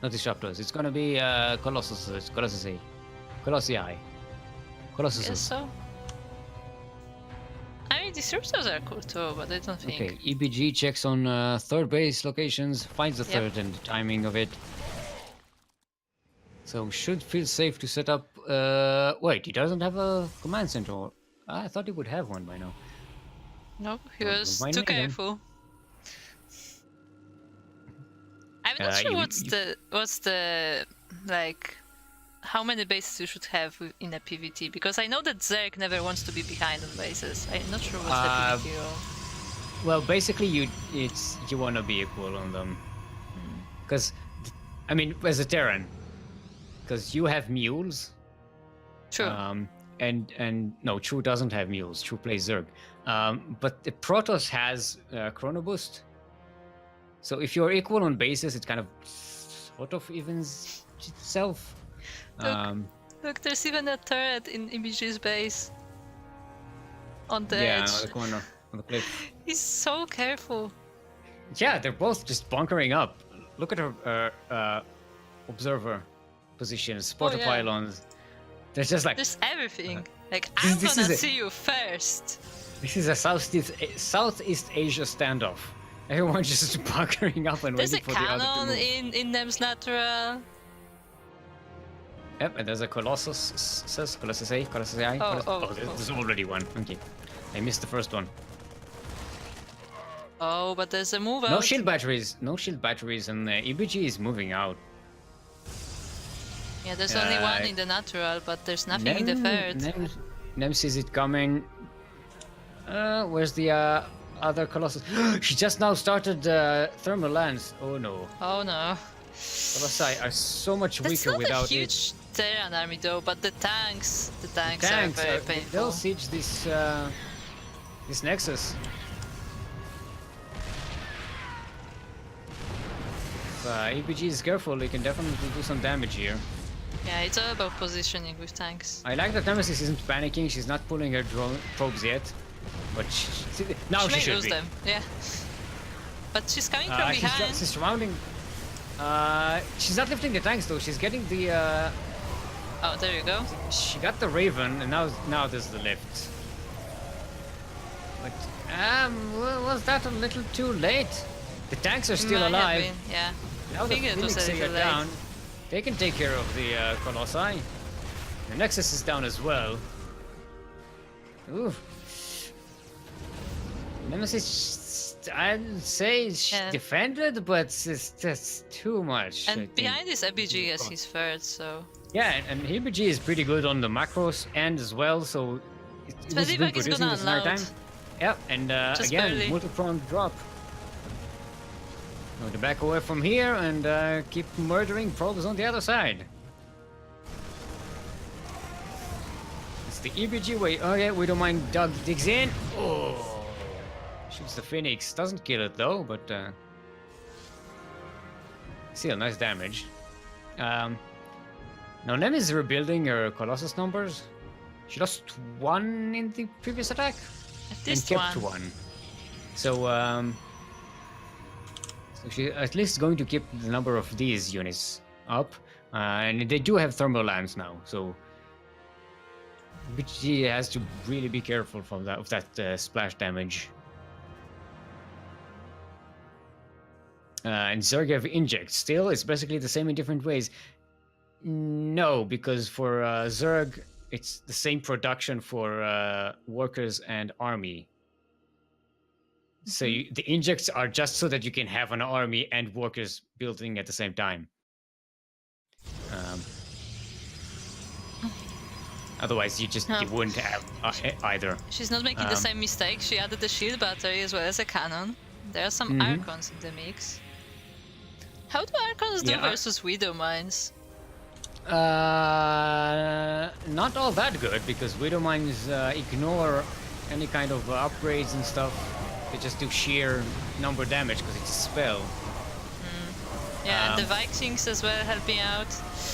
not disruptors. It's gonna be Colossi. Guess so. I mean, disruptors are cool too, but I don't think. Okay, EBG checks on third base locations, finds the third and the timing of it. So should feel safe to set up. Wait, he doesn't have a command center. I thought he would have one by now. No, he Well, was mind too me then. careful. I'm not sure what's the like how many bases you should have in a PvT, because I know that Zerg never wants to be behind on bases. I'm not sure what's the PvT role. Well, basically, you want to be equal on them, because I mean, as a Terran, because you have mules. True. And no, True doesn't have mules. True plays Zerg. But the Protoss has Chrono Boost. So if you're equal on bases, it kind of sort of evens itself. Look, there's even a turret in EBG's base. On the Yeah, edge. on the corner, on the cliff. He's so careful. Yeah, they're both just bunkering up. Look at her observer positions, spotter yeah. pylons. They're just like... There's everything. Like, I'm this gonna is see you first. This is a Southeast Asia standoff. Everyone's just bunkering up and There's a waiting for the other to cannon move. in Nem's Natural. Yep, and there's a Colossus A. There's already one. Okay. I missed the first one. Oh, but there's a move out. No shield batteries, and EBG is moving out. Yeah, there's only one in the natural, but there's nothing in the third. Nem sees it coming. Where's the other Colossus? She just now started thermal lance. Oh no. Oh no. Colossi are so much That's weaker not without a huge Terran army though, but the tanks are very painful. They'll siege this Nexus. If EBG is careful, he can definitely do some damage here. Yeah, it's all about positioning with tanks. I like that Nemesis isn't panicking. She's not pulling her drone probes yet, but now she may should lose be. them, yeah. But she's coming from behind. She's surrounding. She's not lifting the tanks though. She's getting the. Oh, there you go. She got the Raven, and now there's the lift. But was that a little too late? The tanks are still Might have alive. been, yeah. Now the Figured it was a Phoenix are little late. down. They can take care of the Colossi. The Nexus is down as well. Ooh. Nemesis, I'd say she defended, but it's just too much. And behind this EBG has his third, so... Yeah, and EBG is pretty good on the macros end as well, so it was been is producing gonna this entire unload. time. Yep, and again, barely. multi-pronged drop. Going to back away from here and keep murdering probes on the other side. It's the EBG way. Oh yeah, we don't mind. Doug digs in. Oh, shoots the Phoenix. Doesn't kill it though, but still nice damage. Now Nem is rebuilding her Colossus numbers. She lost 1 in the previous attack At and least kept one. 1. So so she's at least going to keep the number of these units up, and they do have thermal lance now, so she has to really be careful from that splash damage. And Zerg have inject. Still, it's basically the same in different ways. No, because for Zerg, it's the same production for workers and army. So the injects are just so that you can have an army and workers building at the same time. Otherwise, you wouldn't have either. She's not making the same mistake. She added the shield battery as well as a cannon. There are some Archons in the mix. How do Archons do versus Widow Mines? Not all that good, because Widow Mines ignore any kind of upgrades and stuff. They just do sheer number damage because it's a spell. Yeah, and the Vikings as well helping out.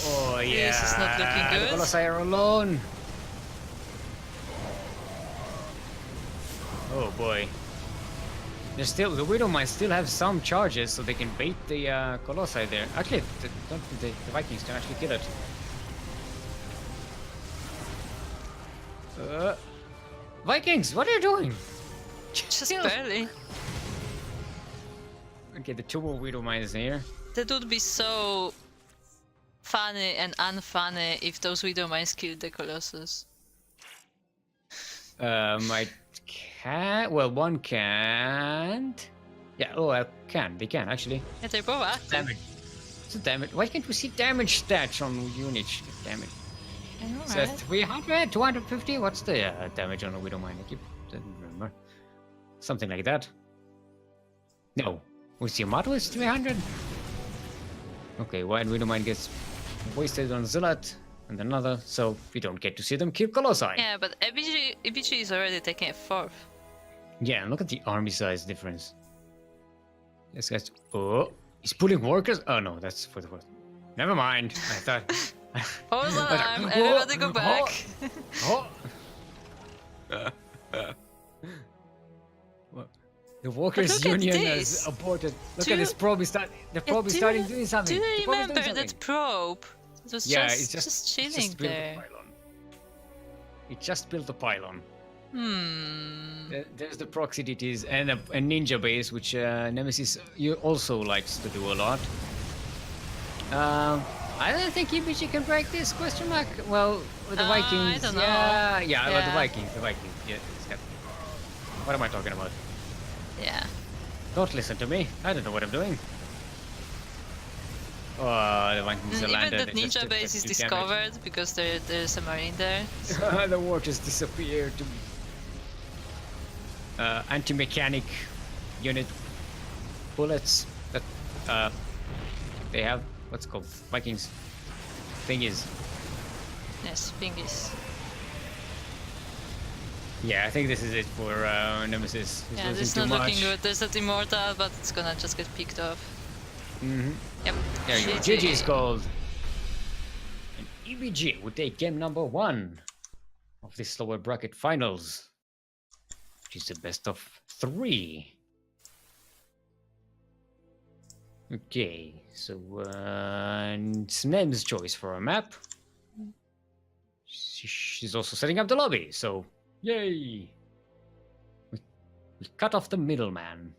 Oh yeah, this is not looking good. The Colossi are alone. Oh boy. The Widow Mines still have some charges, so they can bait the Colossi there. Actually, the Vikings can actually kill it. Vikings, what are you doing? Just barely. Okay, the 2 more Widow Mines here. That would be so funny and unfunny if those Widow Mines killed the Colossus. I can. Well, one can't. Yeah. Oh, I can. They can actually. Yeah, they're both active. Damage. It's a damage. Why can't we see damage stats on units? Damn it. I know, So right? 300, 250. What's the damage on a Widow Mine? I don't remember. Something like that. No. With the Yamato is 300. Okay, one Widow Mine gets wasted on Zealot and another, so we don't get to see them kill Colossi. Yeah, but EBG is already taking a 4th. Yeah, and look at the army size difference. This guy's... Oh, he's pulling workers? Oh no, that's for the first. Never mind. I thought... Pause alarm, everybody go back. What? The workers' union has aborted. Look at this probe. They're probably starting doing something. Do you remember that probe? It was it's just chilling there. It just built a pylon. Hmm. There's the proxy DTs and a ninja base, which Nemesis also likes to do a lot. I don't think EBG can break this, question mark. Well, with the Vikings, I don't know. Yeah, with the Vikings, yeah. What am I talking about? Yeah. Don't listen to me. I don't know what I'm doing. Oh, the Vikings Even landed. that ninja base is discovered because there's a marine there. So. The war just disappeared. Anti-mechanic unit bullets that they have. What's it called? Vikings thingies. Yes, pingies. Yeah, I think this is it for Nemesis. He's Yeah, this is not looking good. There's that immortal, but it's gonna just get picked off. Yep. There you go. GG is called. And EBG would take game number 1 of this lower bracket finals, which is the best of 3. Okay, so it's Nem's choice for a map. She's also setting up the lobby, so yay! We cut off the middleman.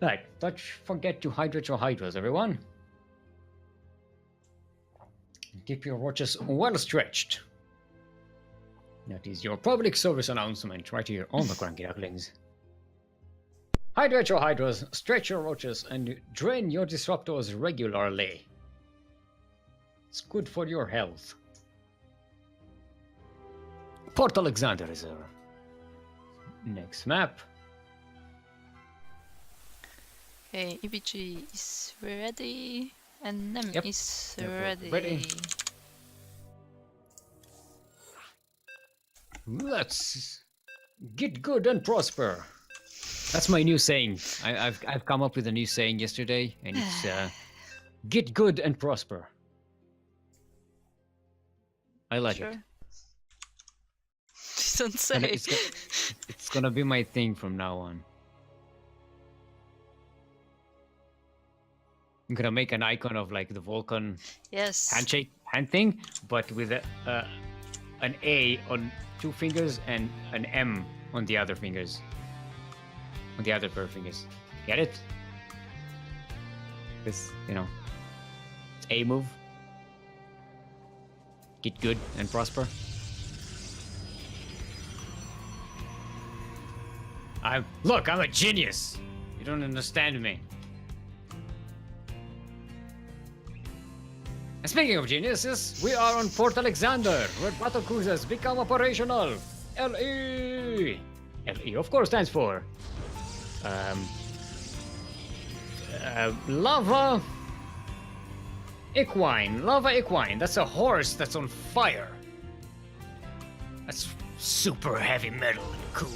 Right, don't forget to hydrate your hydras, everyone. Keep your watches well stretched. That is your public service announcement right here on the CranKy Ducklings. Hydrate your hydras, stretch your roaches, and drain your disruptors regularly. It's good for your health. Port Alexander is our next map. Okay, EBG is ready, and Nem is ready. Let's get good and prosper. That's my new saying. I've come up with a new saying yesterday, and it's get good and prosper. I like it. Don't say. It's gonna be my thing from now on. I'm gonna make an icon of like the Vulcan handshake hand thing, but with an A on 2 fingers and an M on the other fingers. on the other perfect is. Get it? This, you know, it's a move. Get good and prosper. Look, I'm a genius. You don't understand me. And speaking of geniuses, we are on Port Alexander, where battle cruisers become operational. LE. LE, of course, stands for Lava Equine. Lava Equine. That's a horse that's on fire. That's super heavy metal and cool.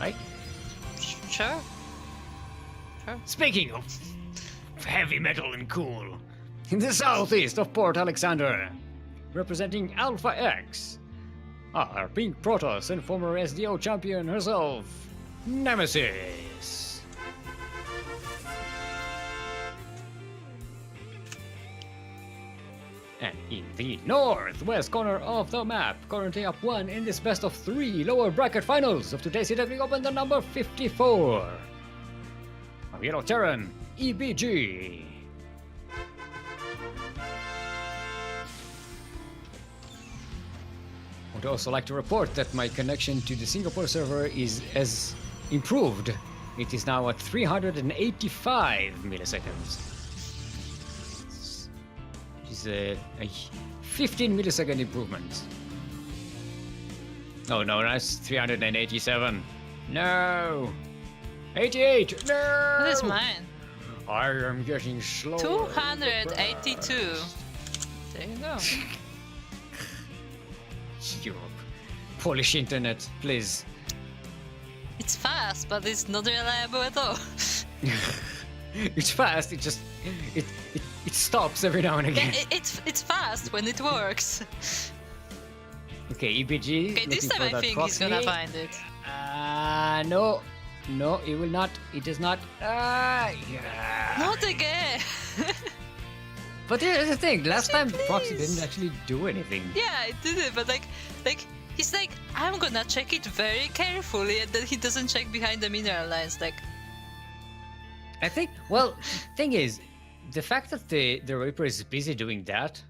Right? Sure. Speaking of heavy metal and cool, in the southeast of Port Alexander, representing Alpha X, our pink Protoss and former SDO champion herself, Nemesis. And in the northwest corner of the map, currently up 1 in this best of 3 lower bracket finals of today's Sea Duckling Open, the number 54. Our Yellow Terran, EBG. I would also like to report that my connection to the Singapore server has improved. It is now at 385 milliseconds. Which is a 15 millisecond improvement. Oh no, that's 387. No! 88! No! What is mine? I am getting slower. 282. There you go. Europe. Polish internet, please. It's fast, but it's not reliable at all. It's fast, it just it stops every now and again. Yeah, it's fast when it works. Okay, EBG. Okay, this time I think he's gonna find it. No, it will not. It does not. Yeah. Not again. But here's the thing. Last time Proxy didn't actually do anything. Yeah, it did it, but like he's like, I'm gonna check it very carefully, and then he doesn't check behind the mineral lines. Like, I think. Well, thing is, the fact that the Reaper is busy doing that,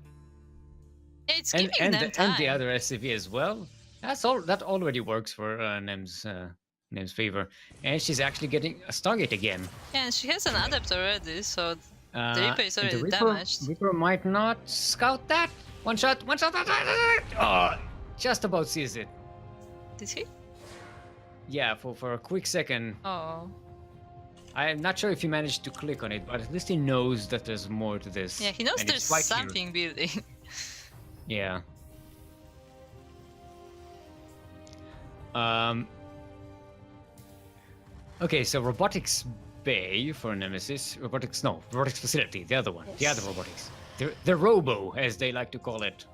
it's giving them time. and the other SCV as well. That's all. That already works for Nem's favor, and she's actually getting a Stargate again. Yeah, and she has an adept already, so the Reaper is already the damaged. Reaper might not scout that. One shot. Oh, just about sees it. Did he? Yeah, for a quick second. Oh. I'm not sure if he managed to click on it, but at least he knows that there's more to this. Yeah, he knows and there's it's right something building. Yeah. Okay, so robotics bay for Nemesis. Robotics facility, the other one. Yes. The other robotics. The robo, as they like to call it.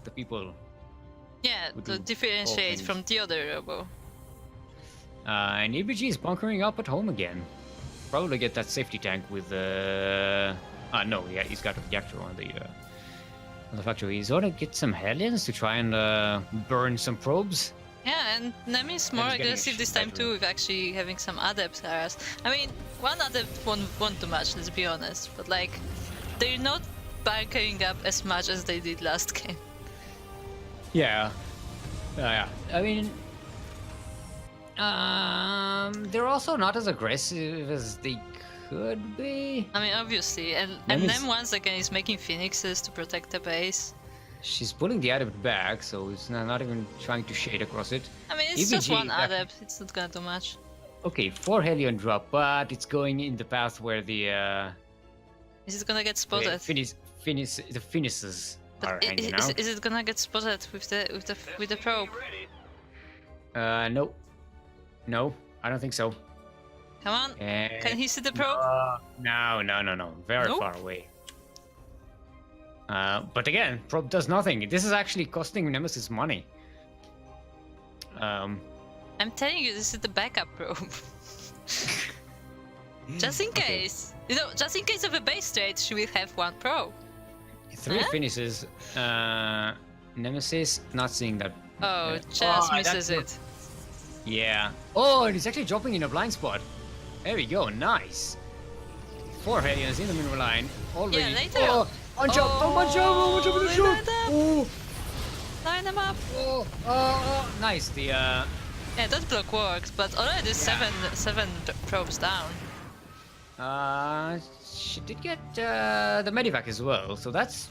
The people. Yeah, Who to do differentiate all from the other robo. And EBG is bunkering up at home again. Probably get that safety tank with the. No, yeah, he's got a reactor on the factory. He's gonna get some Hellions to try and burn some probes. Yeah, and Nemi's more he's getting a aggressive this time too, with actually having some adept arrows. I mean, one adept won't do much, let's be honest, but like, they're not bunkering up as much as they did last game. Yeah. Yeah. I mean, they're also not as aggressive as they could be. I mean, obviously, and Nem once again is making phoenixes to protect the base. She's pulling the adept back, so it's not even trying to shade across it. I mean, it's just one adept, it's not gonna do much. Okay, 4 Hellion drop, but it's going in the path where the Is it gonna get spotted? The finishes are hanging out. Is it gonna get spotted with the probe? No, I don't think so. Come on, can he see the probe? No. Very far away. But again, probe does nothing. This is actually costing Nemesis money. I'm telling you, this is the backup probe. Just in case. You know, just in case of a base trade, she will have one probe. 3 finishes. Nemesis not seeing that. Oh, just misses it. Yeah. Oh, and he's actually dropping in a blind spot. There we go. Nice. 4 Hellions in the middle line. Already. Yeah, later. Oh, punch up! Don't punch up! Watch out for the they shot! lined up. Oh, Line them up. nice. The Yeah, that block works, but already seven probes down. she did get the medivac as well, so that's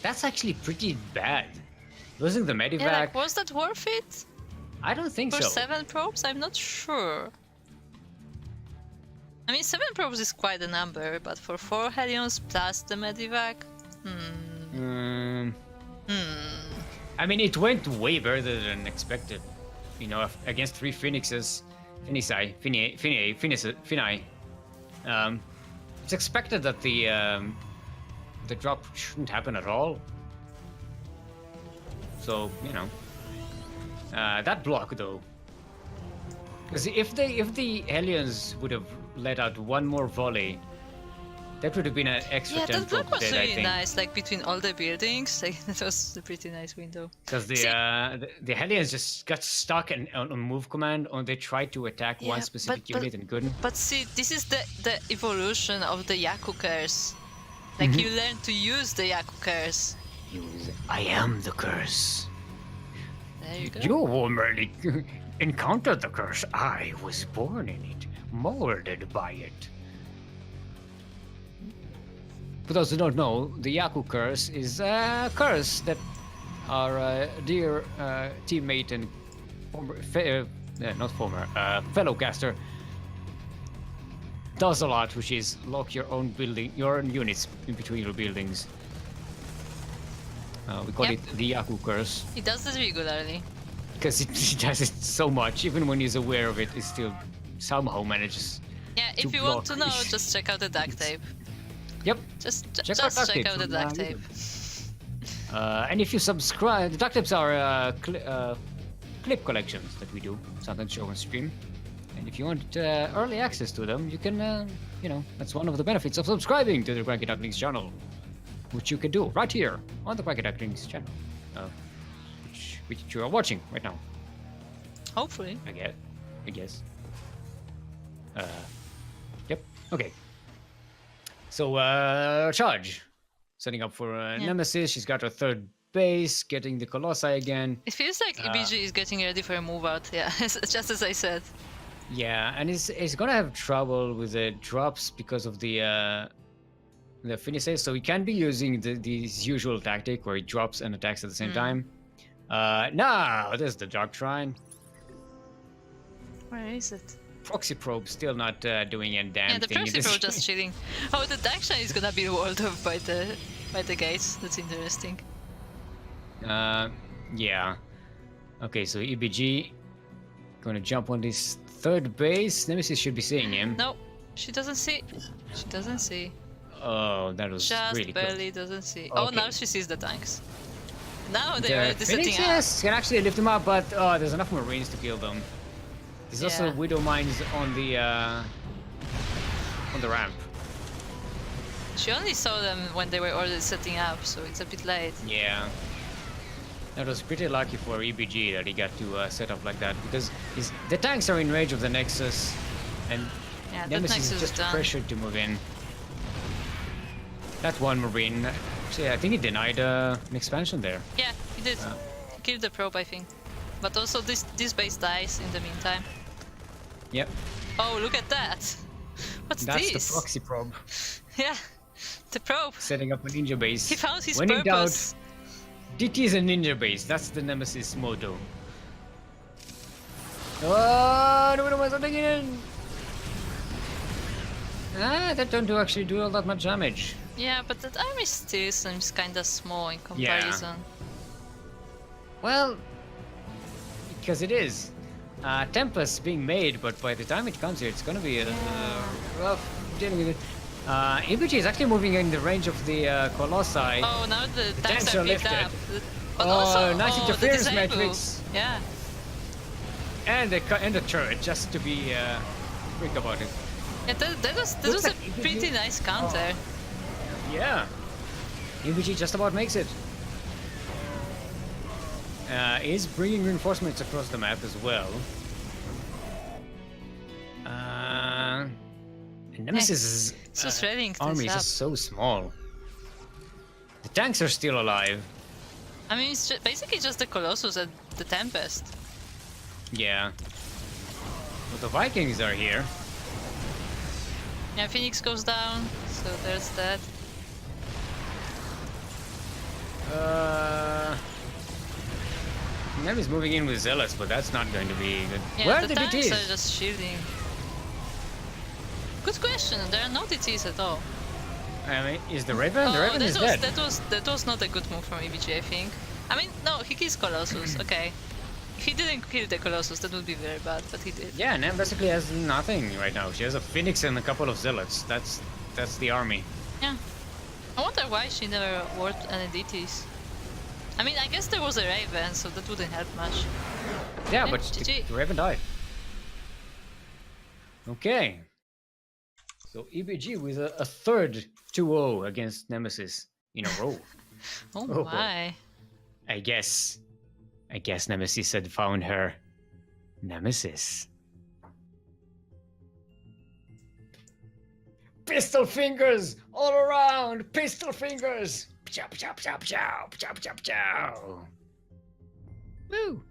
actually pretty bad. Losing the medivac, Yeah, like, was that worth it? I don't think For so. 7 probes? I'm not sure. I mean, 7 probes is quite a number, but for 4 Hellions plus the medivac? I mean, it went way better than expected. You know, against 3 Phoenixes, Finai. It's expected that the drop shouldn't happen at all. So, you know, that block though, because if the Hellions would have let out one more volley, that would have been an extra Yeah, 10 that block probes was dead, I really think. nice, like between all the buildings. Like, that was a pretty nice window. Because the Hellions just got stuck on move command, or they tried to attack one Yeah, specific unit and couldn't. But see, this is the evolution of the Yaku curse. Like, you learn to use the Yaku curse. I am the curse. There you go. You already encountered the curse. I was born in it, molded by it. For those who don't know, the Yaku curse is a curse that our dear teammate and fellow caster does a lot, which is lock your own units in between your buildings. We call it the Yaku curse. He does this regularly. Because he does it so much, even when he's aware of it, he still somehow manages. Yeah, if to you want block. to know, just check out the duct tape. Yep. Just Check check out out the duct tape. And if you subscribe, the duct tapes are clip collections that we do, sometimes show on stream. And if you want early access to them, you can, you know, that's one of the benefits of subscribing to the CranKy Ducklings channel, which you can do right here on the CranKy Ducklings channel, which you are watching right now. Hopefully. I guess. Yep. Okay. So, Charge. Setting up for Nemesis. She's got her 3rd base, getting the Colossi again. It feels like EBG is getting ready for a move out, yeah, just as I said. Yeah, and it's gonna have trouble with the drops because of the finishes, so he can be using this usual tactic where he drops and attacks at the same time. No, there's the Dark Shrine. Where is it? Proxy Probe still not doing any damn Yeah, the thing. proxy probe just chilling. Oh, the Dark Shrine is gonna be walled off by the gates. That's interesting. Yeah. Okay, so EBG gonna jump on this 3rd base. Nemesis should be seeing him. No, she doesn't see. She doesn't see. Oh, that was Just really barely close. doesn't see. Oh, Okay. now she sees the tanks. Now they're The already setting up. Phoenixes can actually lift them up, but there's enough Marines to kill them. There's also Yeah. Widow Mines on the ramp. She only saw them when they were already setting up, so it's a bit late. Yeah. That was pretty lucky for EBG that he got to set up like that, because the tanks are in range of the Nexus, and Yeah, that Nemesis Nexus is is just done. pressured to move in. That one Marine, actually, I think he denied an expansion there. Yeah, he did. Killed the probe, I think. But also this base dies in the meantime. Yep. Oh, look at that! What's That's this? the proxy probe. Yeah, the probe. Setting up a ninja base. He found his When in doubt, purpose. DT is a ninja base. That's the Nemesis motto. Oh, no, what am I something in? That don't actually do all that much damage. Yeah, but that army still seems kinda small in comparison. Well, because it is. Tempest being made, but by the time it comes here, it's gonna be rough dealing with it. EBG is actually moving in the range of the Colossi. Oh, now the tanks tanks are are picked lifted. up. But also, nice the interference disable. matrix. Yeah. And the turret, just to be quick about it. Yeah, that was Looks a like EBG pretty nice counter. Yeah. EBG just about makes it. Is bringing reinforcements across the map as well. Nemesis' So threading army this is up. just so small. The tanks are still alive. I mean, it's basically just the Colossus and the Tempest. Yeah. But the Vikings are here. Yeah, Phoenix goes down, so there's that. Nemesis moving in with Zealots, but that's not going to be good. Yeah, Where are the the tanks are DTs? just shielding. Good question. There are no DTs at all. I mean, is the Raven? The Raven is dead. That was not a good move from EBG, I think. I mean, no, he kills Colossus. Okay, if he didn't kill the Colossus, that would be very bad, but he did. Yeah, Nem basically has nothing right now. She has a Phoenix and a couple of Zealots. That's the army. Yeah. I wonder why she never worked any DTs. I mean, I guess there was a Raven, so that wouldn't help much. Yeah, Yeah, but GG. the Raven died. Okay. So EBG with a third 2-0 against Nemesis in a row. Oh Oh, my. I guess Nemesis had found her nemesis. Pistol fingers all around. Pistol fingers. Chow chow chow chow chow chow chow. Woo.